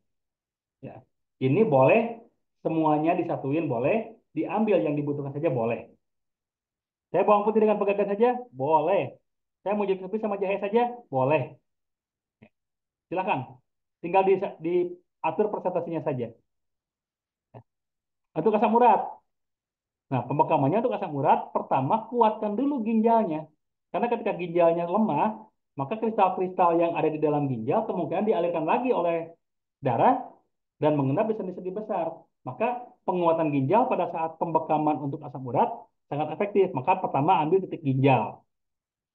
S1: Ya. Ini boleh semuanya disatuin, boleh diambil yang dibutuhkan saja boleh. Saya bawang putih dengan pegagan saja, boleh. Saya mau jeruk nipis sama jahe saja, boleh. Silakan. Tinggal diatur presentasinya saja. Untuk asam urat. Nah, pembekamannya untuk asam urat, pertama kuatkan dulu ginjalnya. Karena ketika ginjalnya lemah, maka kristal-kristal yang ada di dalam ginjal kemungkinan dialirkan lagi oleh darah dan mengendap di sendi-sendi besar. Maka penguatan ginjal pada saat pembekaman untuk asam urat sangat efektif. Maka pertama ambil titik ginjal.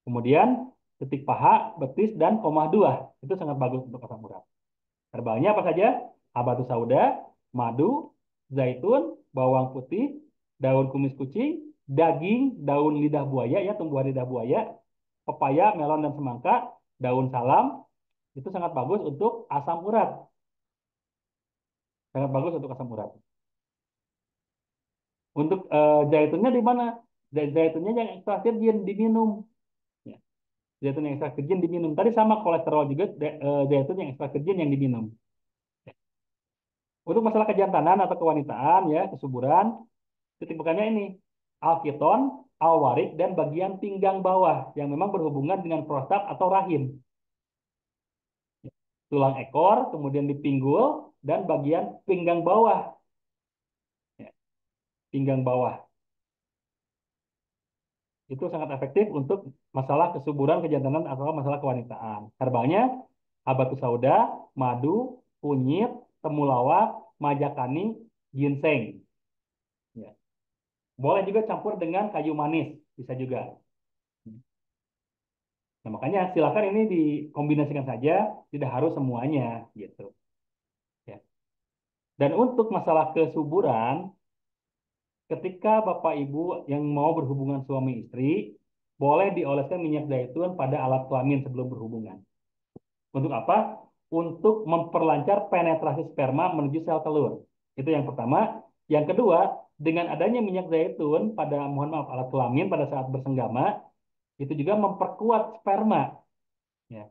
S1: Kemudian titik paha, betis, dan koma 2. Itu sangat bagus untuk asam urat. Herbalnya apa saja? Habatus sauda, madu, zaitun, bawang putih, daun kumis kucing, daging, daun lidah buaya ya, tumbuhan lidah buaya, pepaya, melon dan semangka, daun salam, itu sangat bagus untuk asam urat. Sangat bagus untuk asam urat. Untuk zaitunnya di mana? Zaitunnya yang ekstra virgin diminum. Ya. Zaitun yang ekstra virgin diminum. Tadi sama kolesterol juga, zaitun yang ekstra virgin yang diminum. Untuk masalah kejantanan atau kewanitaan ya, kesuburan, titik bekannya ini alkiton, alwarik, dan bagian pinggang bawah yang memang berhubungan dengan prostat atau rahim. Tulang ekor, kemudian di pinggul, dan bagian pinggang bawah. Ya, pinggang bawah. Itu sangat efektif untuk masalah kesuburan, kejantanan, atau masalah kewanitaan. Herbalnya, habatus sauda, madu, kunyit, temulawak, majakani, ginseng. Ya. Boleh juga campur dengan kayu manis, bisa juga. Nah, makanya silakan ini dikombinasikan saja, tidak harus semuanya gitu. Ya. Dan untuk masalah kesuburan, ketika Bapak Ibu yang mau berhubungan suami istri, boleh dioleskan minyak zaitun pada alat kelamin sebelum berhubungan. Untuk apa? Untuk memperlancar penetrasi sperma menuju sel telur. Itu yang pertama. Yang kedua, dengan adanya minyak zaitun pada, mohon maaf, alat kelamin pada saat bersenggama, itu juga memperkuat sperma. Ya.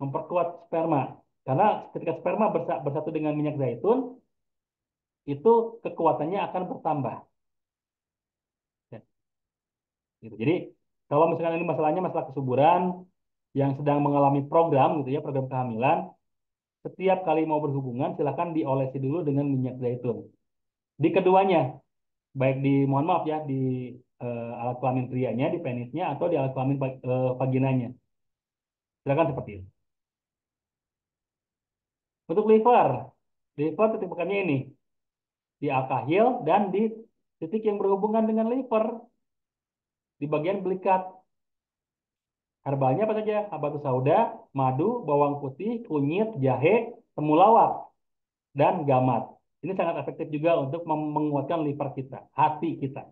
S1: Memperkuat sperma. Karena ketika sperma bersatu dengan minyak zaitun, itu kekuatannya akan bertambah. Ya, gitu. Jadi kalau misalkan ini masalahnya masalah kesuburan yang sedang mengalami program gitu ya, program kehamilan, setiap kali mau berhubungan silakan diolesi dulu dengan minyak zaitun. Di keduanya, baik di mohon maaf ya di alat kelamin prianya, di penisnya atau di alat kelamin vaginanya. Silakan seperti itu. Untuk liver, liver titik bekamnya ini di alkahil dan di titik yang berhubungan dengan liver di bagian belikat. Herbalnya apa saja? Habatus sauda, madu, bawang putih, kunyit, jahe, temulawak, dan gamat. Ini sangat efektif juga untuk menguatkan liver kita, hati kita.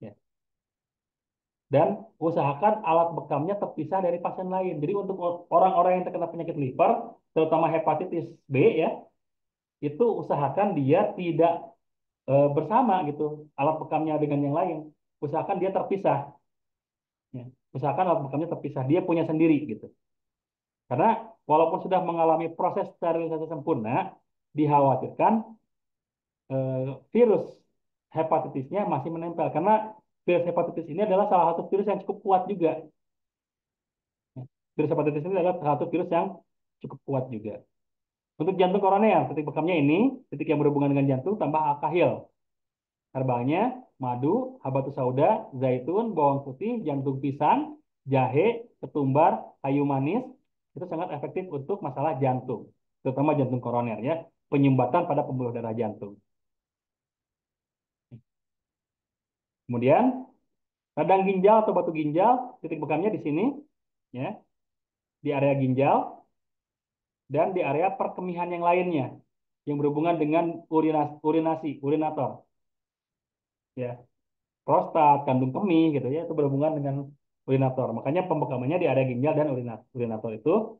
S1: Ya. Dan usahakan alat bekamnya terpisah dari pasien lain. Jadi untuk orang-orang yang terkena penyakit liver, terutama hepatitis B ya, itu usahakan dia tidak bersama gitu alat bekamnya dengan yang lain. Usahakan dia terpisah. Ya. Usahakan alat bekamnya terpisah. Dia punya sendiri gitu. Karena walaupun sudah mengalami proses sterilisasi sempurna, dikhawatirkan virus hepatitisnya masih menempel. Karena virus hepatitis ini adalah salah satu virus yang cukup kuat juga. Virus hepatitis ini adalah salah satu virus yang cukup kuat juga. Untuk jantung koroner, titik bekamnya ini, titik yang berhubungan dengan jantung tambah alkahil. Herbalnya, madu, habatus sauda, zaitun, bawang putih, jantung pisang, jahe, ketumbar, kayu manis. Itu sangat efektif untuk masalah jantung, terutama jantung koroner ya, penyumbatan pada pembuluh darah jantung. Kemudian, radang ginjal atau batu ginjal, titik bekamnya di sini, ya, di area ginjal dan di area perkemihan yang lainnya yang berhubungan dengan urinator, ya, prostat, kandung kemih gitu ya, itu berhubungan dengan urinator. Makanya pembekamannya di area ginjal dan urinator itu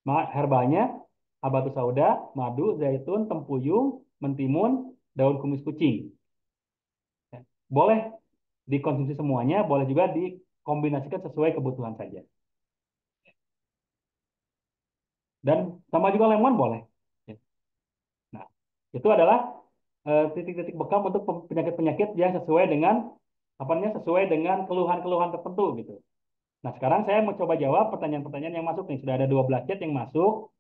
S1: herbalnya habatus sauda, madu, zaitun, tempuyung, mentimun, daun kumis kucing. Ya. Boleh dikonsumsi semuanya, boleh juga dikombinasikan sesuai kebutuhan saja. Dan sama juga lemon boleh. Ya. Nah, itu adalah titik-titik bekam untuk penyakit-penyakit yang sesuai dengan apa namanya sesuai dengan keluhan-keluhan tertentu gitu. Nah, sekarang saya mau coba jawab pertanyaan-pertanyaan yang masuk nih. Sudah ada 12 chat yang masuk.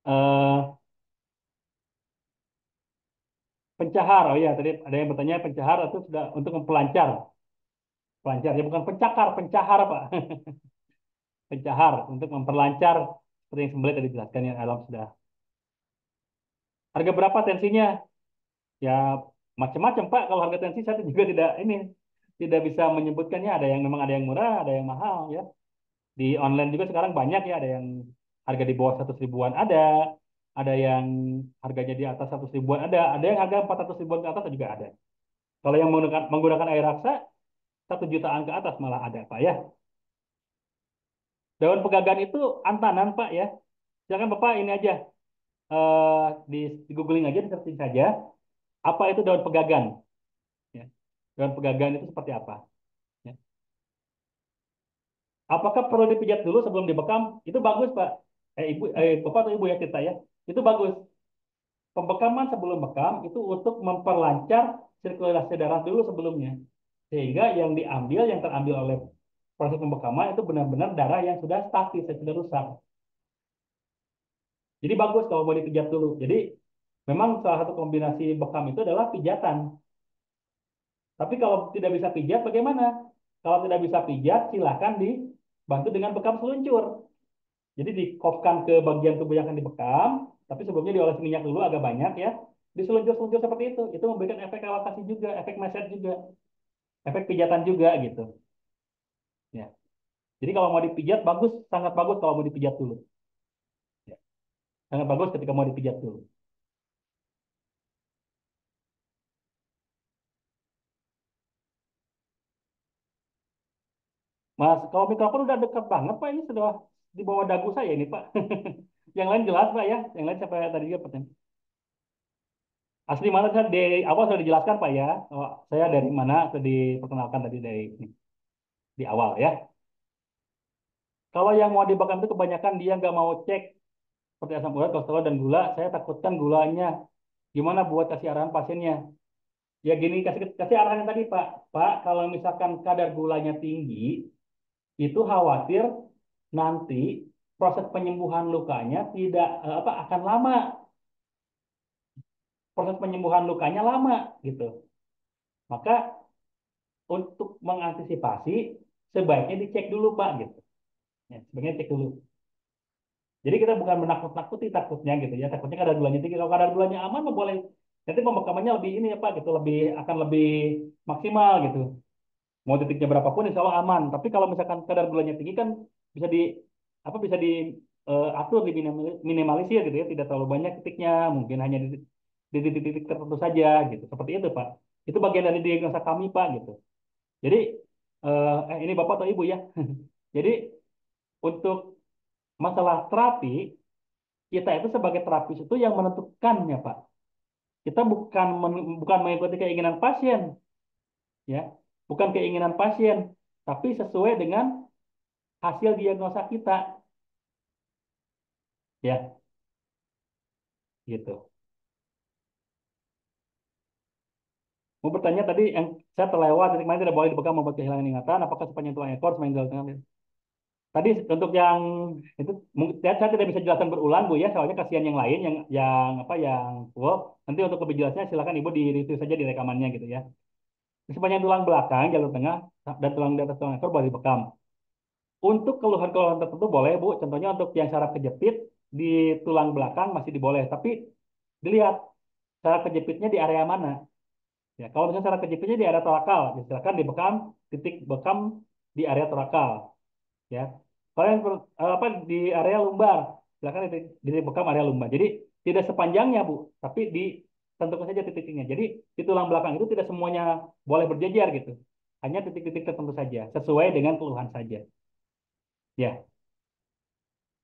S1: Eh, pencahar. Oh ya, tadi ada yang bertanya pencahar itu sudah untuk mempelancar. Pelancar ya bukan pencakar, pencahar, Pak. Pencahar untuk memperlancar seperti yang sembelit tadi dijelaskan yang alam sudah. Harga berapa tensinya? Ya macam-macam, Pak. Kalau harga tensi saya juga tidak bisa menyebutkannya. Ada yang memang ada yang murah, ada yang mahal ya. Di online juga sekarang banyak ya, ada yang harga di bawah 100 ribuan ada yang harganya di atas 100 ribuan ada yang harga 400 ribuan ke atas juga ada. Kalau yang menggunakan air raksa 1 jutaan ke atas malah ada Pak ya. Daun pegagan itu antanan Pak ya. Silakan Bapak ini aja di googling aja, di searching saja apa itu daun pegagan. Ya. Daun pegagan itu seperti apa? Ya. Apakah perlu dipijat dulu sebelum dibekam? Itu bagus Pak. Bapak atau ibu ya kita ya. Itu bagus. Pembekaman sebelum bekam itu untuk memperlancar sirkulasi darah dulu sebelumnya. Sehingga yang terambil oleh proses pembekaman itu benar-benar darah yang sudah statis, yang sudah rusak. Jadi bagus kalau mau dipijat dulu. Jadi memang salah satu kombinasi bekam itu adalah pijatan. Tapi kalau tidak bisa pijat, bagaimana? Kalau tidak bisa pijat, silakan dibantu dengan bekam seluncur. Jadi dikopkan ke bagian tubuh yang akan dibekam, tapi sebelumnya dioles minyak dulu agak banyak ya. Diseluncur-seluncur seperti itu. Itu memberikan efek relaksasi juga, efek massage juga, efek pijatan juga gitu. Ya. Jadi kalau mau dipijat bagus, sangat bagus kalau mau dipijat dulu. Ya. Sangat bagus ketika mau dipijat dulu. Mas, kalau mikrofon udah dekat banget Pak, ini sudah di bawah dagu saya ini Pak. Yang lain jelas Pak ya, yang lain siapa tadi juga pertanyaan. Asli mana saya di awal sudah dijelaskan Pak ya. Oh, saya dari mana sudah diperkenalkan tadi di awal ya. Kalau yang mau dibakar itu kebanyakan dia nggak mau cek seperti asam urat, kolesterol dan gula. Saya takutkan gulanya. Gimana buat kasih arahan pasiennya? Ya gini kasih kasih arahan yang tadi Pak. Pak, kalau misalkan kadar gulanya tinggi, itu khawatir nanti proses penyembuhan lukanya tidak akan lama. Proses penyembuhan lukanya lama gitu. Maka untuk mengantisipasi sebaiknya dicek dulu Pak gitu. Ya, sebaiknya cek dulu. Jadi kita bukan menakut-nakuti takutnya gitu ya. Takutnya kadar gulanya tinggi. Kalau kadar gulanya aman mah boleh. Nanti pembekamannya lebih ini apa gitu, lebih akan lebih maksimal gitu. Mau titiknya berapapun insya Allah aman. Tapi kalau misalkan kadar gulanya tinggi kan bisa di apa bisa di atur di minimalisir gitu ya. Tidak terlalu banyak titiknya, mungkin hanya di titik-titik tertentu saja gitu. Seperti itu Pak. Itu bagian dari diagnosa kami Pak gitu. Jadi ini Bapak atau Ibu ya. Jadi untuk masalah terapi kita itu sebagai terapis itu yang menentukannya Pak. Kita bukan mengikuti keinginan pasien ya, bukan keinginan pasien, tapi sesuai dengan hasil diagnosa kita ya, gitu. Mau bertanya tadi yang saya terlewat, titik mana tidak boleh dipegang membuat kehilangan ingatan, apakah sepanjang tulang ekor, sepanjang jalan tengah. Tadi untuk yang itu mungkin saya tidak bisa jelaskan berulang Bu ya, soalnya kasihan yang lain yang apa yang full. Nanti untuk lebih jelasnya silakan Ibu di review saja di rekamannya gitu ya. Di sepanjang tulang belakang, jalur tengah, dan tulang di atas tulang ekor boleh dibekam. Untuk keluhan-keluhan tertentu boleh Bu, contohnya untuk yang saraf kejepit di tulang belakang masih diboleh, tapi dilihat saraf kejepitnya di area mana. Ya, kalau misalnya saraf kejepitnya di area torakal, ya silakan dibekam titik bekam di area torakal. Ya, kalau yang apa di area lumbar, silakan dibekam area lumbar. Jadi tidak sepanjangnya Bu, tapi ditentukan saja titiknya. Jadi di tulang belakang itu tidak semuanya boleh berjejer gitu, hanya titik-titik tertentu saja, sesuai dengan keluhan saja. Ya,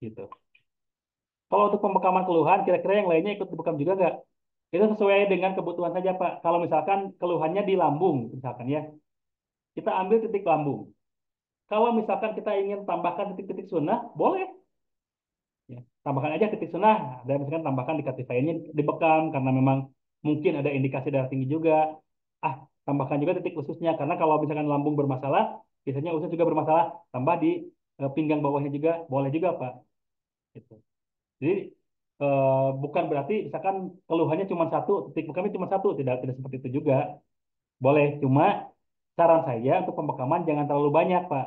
S1: gitu. Kalau untuk pembekaman keluhan, kira-kira yang lainnya ikut dibekam juga nggak? Itu sesuai dengan kebutuhan saja, Pak. Kalau misalkan keluhannya di lambung, misalkan ya, kita ambil titik lambung. Kalau misalkan kita ingin tambahkan titik-titik sunnah, boleh. Ya, tambahkan aja titik sunnah. Ada misalkan tambahkan di kaki lainnya dibekam, karena memang mungkin ada indikasi darah tinggi juga. Ah, tambahkan juga titik ususnya, karena kalau misalkan lambung bermasalah, biasanya usus juga bermasalah. Tambah di pinggang bawahnya juga, boleh juga, Pak. Gitu. Jadi bukan berarti misalkan keluhannya cuma satu, titik bekamnya cuma satu, tidak tidak seperti itu juga. Boleh, cuma saran saya untuk pembekaman jangan terlalu banyak, Pak.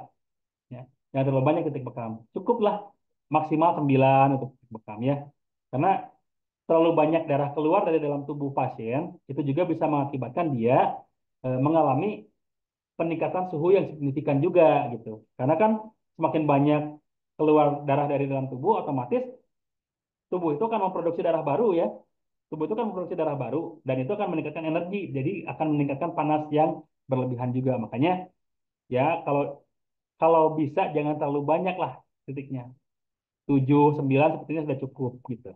S1: Ya, jangan terlalu banyak titik bekam. Cukuplah maksimal 9 untuk titik bekam ya. Karena terlalu banyak darah keluar dari dalam tubuh pasien itu juga bisa mengakibatkan dia mengalami peningkatan suhu yang signifikan juga gitu. Karena kan semakin banyak keluar darah dari dalam tubuh, otomatis tubuh itu akan memproduksi darah baru ya. Tubuh itu kan memproduksi darah baru dan itu akan meningkatkan energi. Jadi akan meningkatkan panas yang berlebihan juga. Makanya ya kalau bisa jangan terlalu banyak lah titiknya. 7 9 sepertinya sudah cukup gitu.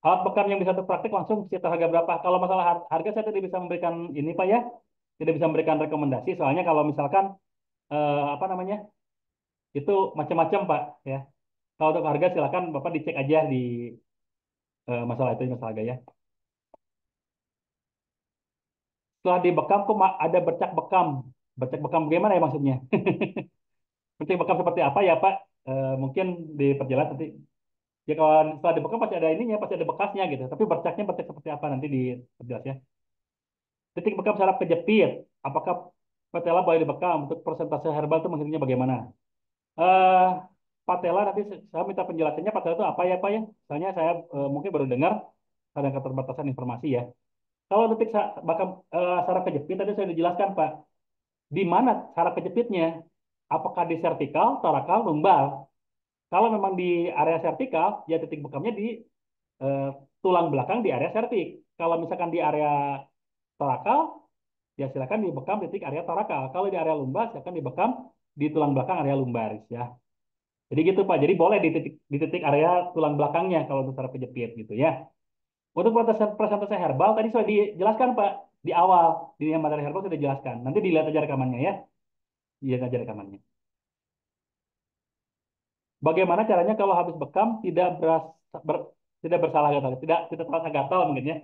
S1: Alat bekam yang bisa terpraktik langsung sekitar harga berapa? Kalau masalah harga saya tidak bisa memberikan ini Pak ya. Tidak bisa memberikan rekomendasi soalnya kalau misalkan apa namanya? Itu macam-macam Pak ya. Kalau untuk harga silakan Bapak dicek aja di masalah itu masalah harga ya. Setelah dibekam kok ada bercak bekam. Bercak bekam bagaimana ya maksudnya? Bercak bekam seperti apa ya Pak? Mungkin diperjelas nanti. Ya kalau setelah dibekam pasti ada ininya, pasti ada bekasnya gitu. Tapi bercaknya bercak seperti apa nanti diperjelas ya. Titik bekam saraf kejepit. Apakah patella boleh dibekam? Untuk persentase herbal itu maksudnya bagaimana? Eh patella nanti saya minta penjelasannya patella itu apa ya Pak ya? Soalnya saya mungkin baru dengar ada keterbatasan informasi ya. Kalau titik bakam saraf kejepit tadi saya dijelaskan Pak. Di mana saraf kejepitnya? Apakah di sertikal, torakal, lumbar? Kalau memang di area sertikal, ya titik bekamnya di eh, tulang belakang di area sertik. Kalau misalkan di area torakal, ya silakan dibekam titik area torakal. Kalau di area lumbar, silakan dibekam di tulang belakang area lumbaris ya. Jadi gitu Pak. Jadi boleh di titik area tulang belakangnya kalau untuk saraf kejepit gitu ya. Untuk persentase herbal tadi sudah dijelaskan Pak di awal di yang materi herbal sudah dijelaskan. Nanti dilihat aja rekamannya ya. Dilihat aja rekamannya. Bagaimana caranya kalau habis bekam tidak bersalah gatal, tidak tidak terasa gatal mungkin ya,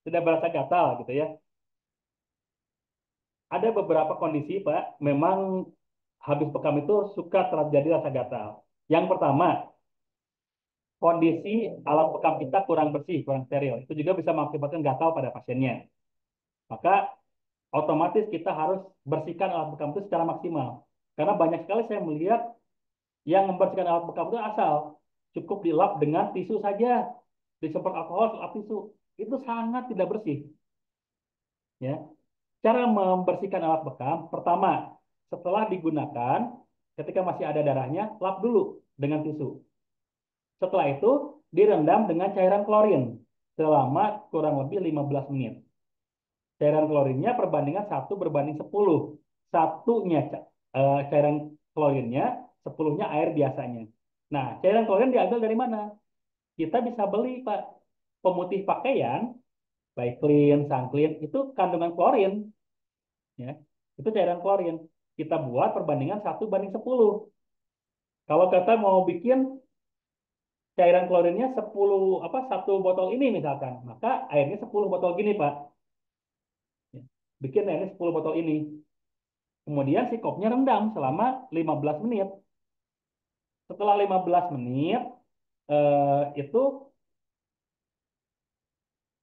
S1: tidak berasa gatal gitu ya. Ada beberapa kondisi Pak, memang habis bekam itu suka terjadi rasa gatal. Yang pertama, kondisi alat bekam kita kurang bersih, kurang steril. Itu juga bisa mengakibatkan gatal pada pasiennya. Maka otomatis kita harus bersihkan alat bekam itu secara maksimal. Karena banyak sekali saya melihat yang membersihkan alat bekam itu asal cukup dilap dengan tisu saja, disemprot alkohol, lap tisu. Itu sangat tidak bersih. Ya, cara membersihkan alat bekam, pertama, setelah digunakan, ketika masih ada darahnya, lap dulu dengan tisu. Setelah itu, direndam dengan cairan klorin selama kurang lebih 15 menit. Cairan klorinnya perbandingan 1 berbanding 10. Satunya cairan klorinnya, 10-nya air biasanya. Nah, cairan klorin diambil dari mana? Kita bisa beli, Pak. Pemutih pakaian, baik clean, Sunclean, itu kandungan klorin. Ya. Itu cairan klorin. Kita buat perbandingan 1 banding 10. Kalau kita mau bikin cairan klorinnya 10 apa 1 botol ini misalkan, maka airnya 10 botol gini, Pak. Ya. Bikin airnya 10 botol ini. Kemudian si kopnya rendam selama 15 menit. Setelah 15 menit itu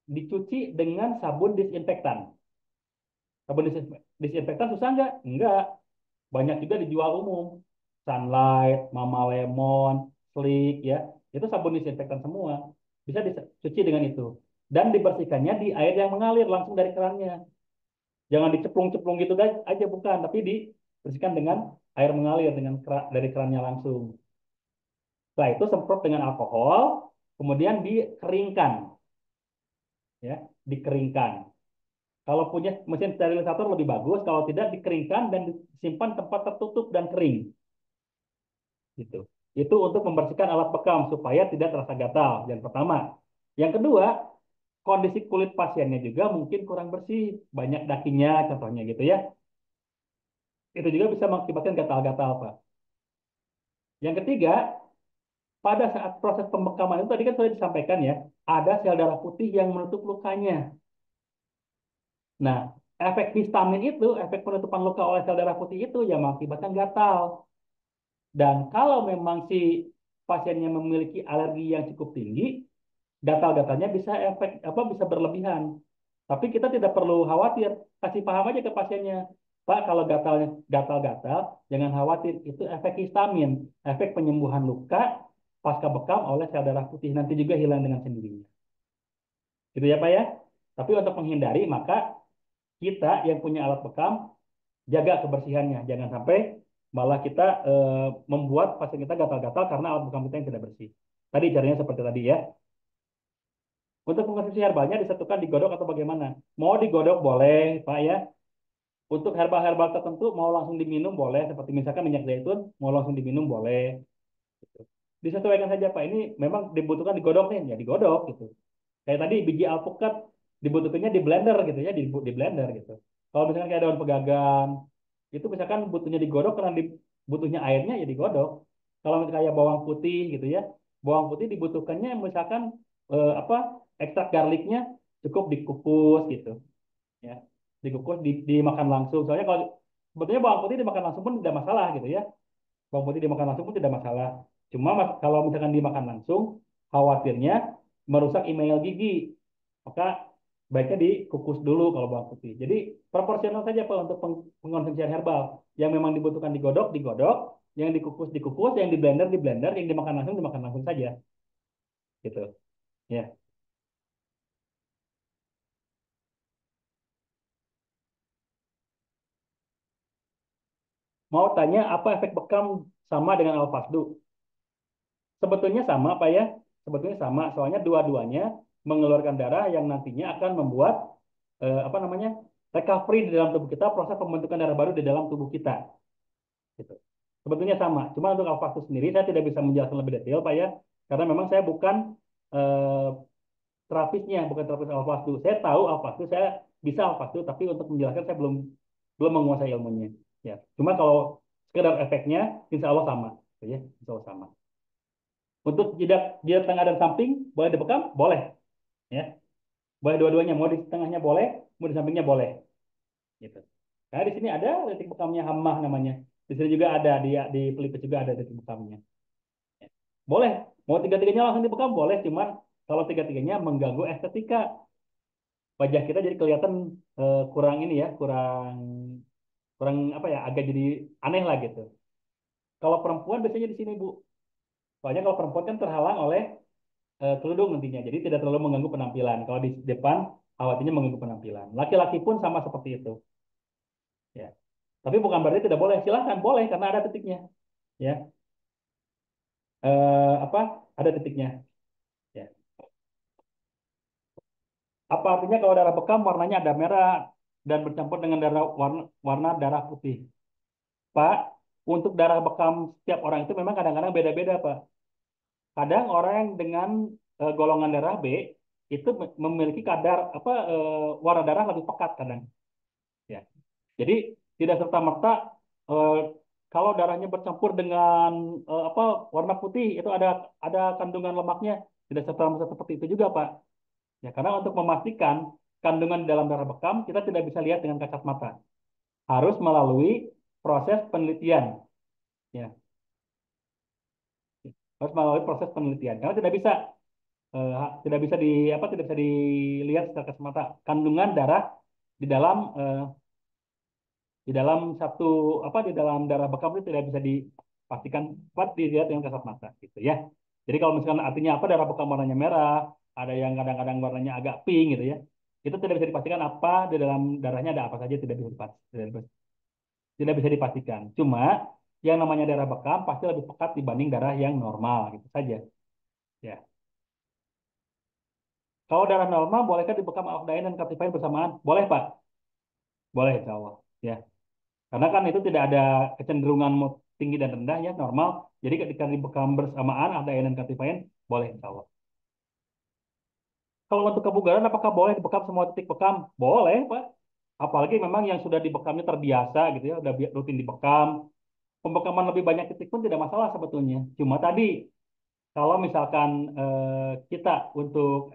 S1: dicuci dengan sabun disinfektan. Sabun disinfektan susah nggak? Enggak. Banyak juga dijual umum. Sunlight, Mama Lemon, Sleek ya. Itu sabun disinfektan semua. Bisa dicuci dengan itu. Dan dibersihkannya di air yang mengalir langsung dari kerannya. Jangan diceplung-ceplung gitu guys, aja bukan, tapi dibersihkan dengan air mengalir dengan dari kerannya langsung. Setelah itu semprot dengan alkohol, kemudian dikeringkan ya, dikeringkan. Kalau punya mesin sterilisator lebih bagus, kalau tidak dikeringkan dan disimpan tempat tertutup dan kering. Gitu. Itu untuk membersihkan alat bekam supaya tidak terasa gatal. Yang pertama. Yang kedua, kondisi kulit pasiennya juga mungkin kurang bersih, banyak dakinya contohnya gitu ya. Itu juga bisa mengakibatkan gatal-gatal, Pak. Yang ketiga, pada saat proses pembekaman itu tadi kan sudah disampaikan ya, ada sel darah putih yang menutup lukanya. Nah, efek histamin itu, efek penutupan luka oleh sel darah putih itu yang mengakibatkan gatal. Dan kalau memang si pasiennya memiliki alergi yang cukup tinggi, gatal-gatalnya bisa efek apa bisa berlebihan. Tapi kita tidak perlu khawatir, kasih paham aja ke pasiennya. Pak, kalau gatalnya gatal-gatal, jangan khawatir, itu efek histamin, efek penyembuhan luka pasca bekam oleh sel darah putih nanti juga hilang dengan sendirinya. Gitu ya, Pak ya. Tapi untuk menghindari, maka kita yang punya alat bekam jaga kebersihannya, jangan sampai malah kita membuat pasien kita gatal-gatal karena alat bekam kita yang tidak bersih. Tadi caranya seperti tadi ya. Untuk mengonsumsi herbalnya disatukan digodok atau bagaimana? Mau digodok boleh, Pak ya. Untuk herbal-herbal tertentu mau langsung diminum boleh, seperti misalkan minyak zaitun mau langsung diminum boleh. Gitu. Disesuaikan saja Pak. Ini memang dibutuhkan digodok nih, ya digodok gitu. Kayak tadi biji alpukat dibutuhkannya di blender gitu ya, di blender gitu. Kalau misalkan kayak daun pegagan, itu misalkan butuhnya digodok karena butuhnya airnya ya digodok. Kalau misalkan kayak bawang putih gitu ya, bawang putih dibutuhkannya misalkan apa ekstrak garliknya cukup dikukus gitu ya, dikukus dimakan langsung. Soalnya kalau sebetulnya bawang putih dimakan langsung pun tidak masalah gitu ya, bawang putih dimakan langsung pun tidak masalah. Cuma kalau misalkan dimakan langsung, khawatirnya merusak email gigi. Maka baiknya dikukus dulu kalau bawang putih. Jadi proporsional saja Pak untuk pengkonsumsian herbal. Yang memang dibutuhkan digodok, digodok. Yang dikukus, dikukus. Yang di blender, di blender. Yang dimakan langsung saja. Gitu. Ya. Mau tanya apa efek bekam sama dengan alfasdu? Sebetulnya sama Pak ya. Sebetulnya sama. Soalnya dua-duanya mengeluarkan darah yang nantinya akan membuat apa namanya recovery di dalam tubuh kita, proses pembentukan darah baru di dalam tubuh kita. Gitu. Sebetulnya sama. Cuma untuk alfaktus sendiri saya tidak bisa menjelaskan lebih detail, Pak ya. Karena memang saya bukan eh, terapisnya, bukan terapis alfaktus. Saya tahu alfaktus, saya bisa alfaktus, tapi untuk menjelaskan saya belum belum menguasai ilmunya. Ya. Cuma kalau sekedar efeknya, insya Allah sama. Gitu ya, insya Allah sama. Untuk jidat jidat tengah dan samping boleh dibekam, boleh. Ya, boleh dua-duanya. Mau di tengahnya boleh, mau di sampingnya boleh. Gitu. Nah, di sini ada titik bekamnya Hammah namanya. Di sini juga ada di pelipis juga ada titik bekamnya. Boleh, mau tiga-tiganya langsung dibekam boleh, cuman kalau tiga-tiganya mengganggu estetika. wajah kita jadi kelihatan kurang ini ya, kurang kurang apa ya, agak jadi aneh lah gitu. Kalau perempuan biasanya di sini Bu, soalnya kalau perempuan kan terhalang oleh kerudung nantinya, jadi tidak terlalu mengganggu penampilan. Kalau di depan khawatirnya mengganggu penampilan. Laki-laki pun sama seperti itu, ya. Tapi bukan berarti tidak boleh. Silahkan boleh karena ada titiknya, ya. Apa? Ada titiknya, ya. Apa artinya kalau darah bekam warnanya ada merah dan bercampur dengan darah warna darah putih, Pak? Untuk darah bekam setiap orang itu memang kadang-kadang beda-beda, Pak. Kadang orang yang dengan golongan darah B itu memiliki kadar apa warna darah lebih pekat kadang, ya. Jadi tidak serta merta eh, kalau darahnya bercampur dengan apa warna putih itu ada kandungan lemaknya, tidak serta merta seperti itu juga, Pak. Ya, karena untuk memastikan kandungan dalam darah bekam kita tidak bisa lihat dengan kasat mata, harus melalui proses penelitian, ya, harus melalui proses penelitian. Karena tidak bisa tidak bisa dilihat secara kasat mata kandungan darah di dalam di dalam satu di dalam darah bekam itu tidak bisa dipastikan cepat dilihat dengan kasat mata gitu ya. Jadi kalau misalkan artinya apa darah bekam warnanya merah, ada yang kadang-kadang warnanya agak pink gitu ya. Itu tidak bisa dipastikan apa di dalam darahnya ada apa saja tidak bisa tidak bisa dipastikan. Cuma yang namanya darah bekam pasti lebih pekat dibanding darah yang normal gitu saja. Ya. Kalau darah normal bolehkah dibekam alkdoin dan katifain bersamaan? Boleh, Pak. Boleh, insya Allah. Ya. Karena kan itu tidak ada kecenderungan tinggi dan rendah ya, normal. Jadi ketika dibekam bersamaan ada dan katifain, boleh insya Allah. Kalau untuk kebugaran apakah boleh dibekam semua titik bekam? Boleh, Pak. Apalagi memang yang sudah dibekamnya terbiasa gitu ya, udah rutin dibekam. Pembekaman lebih banyak titik pun tidak masalah sebetulnya. Cuma tadi kalau misalkan kita untuk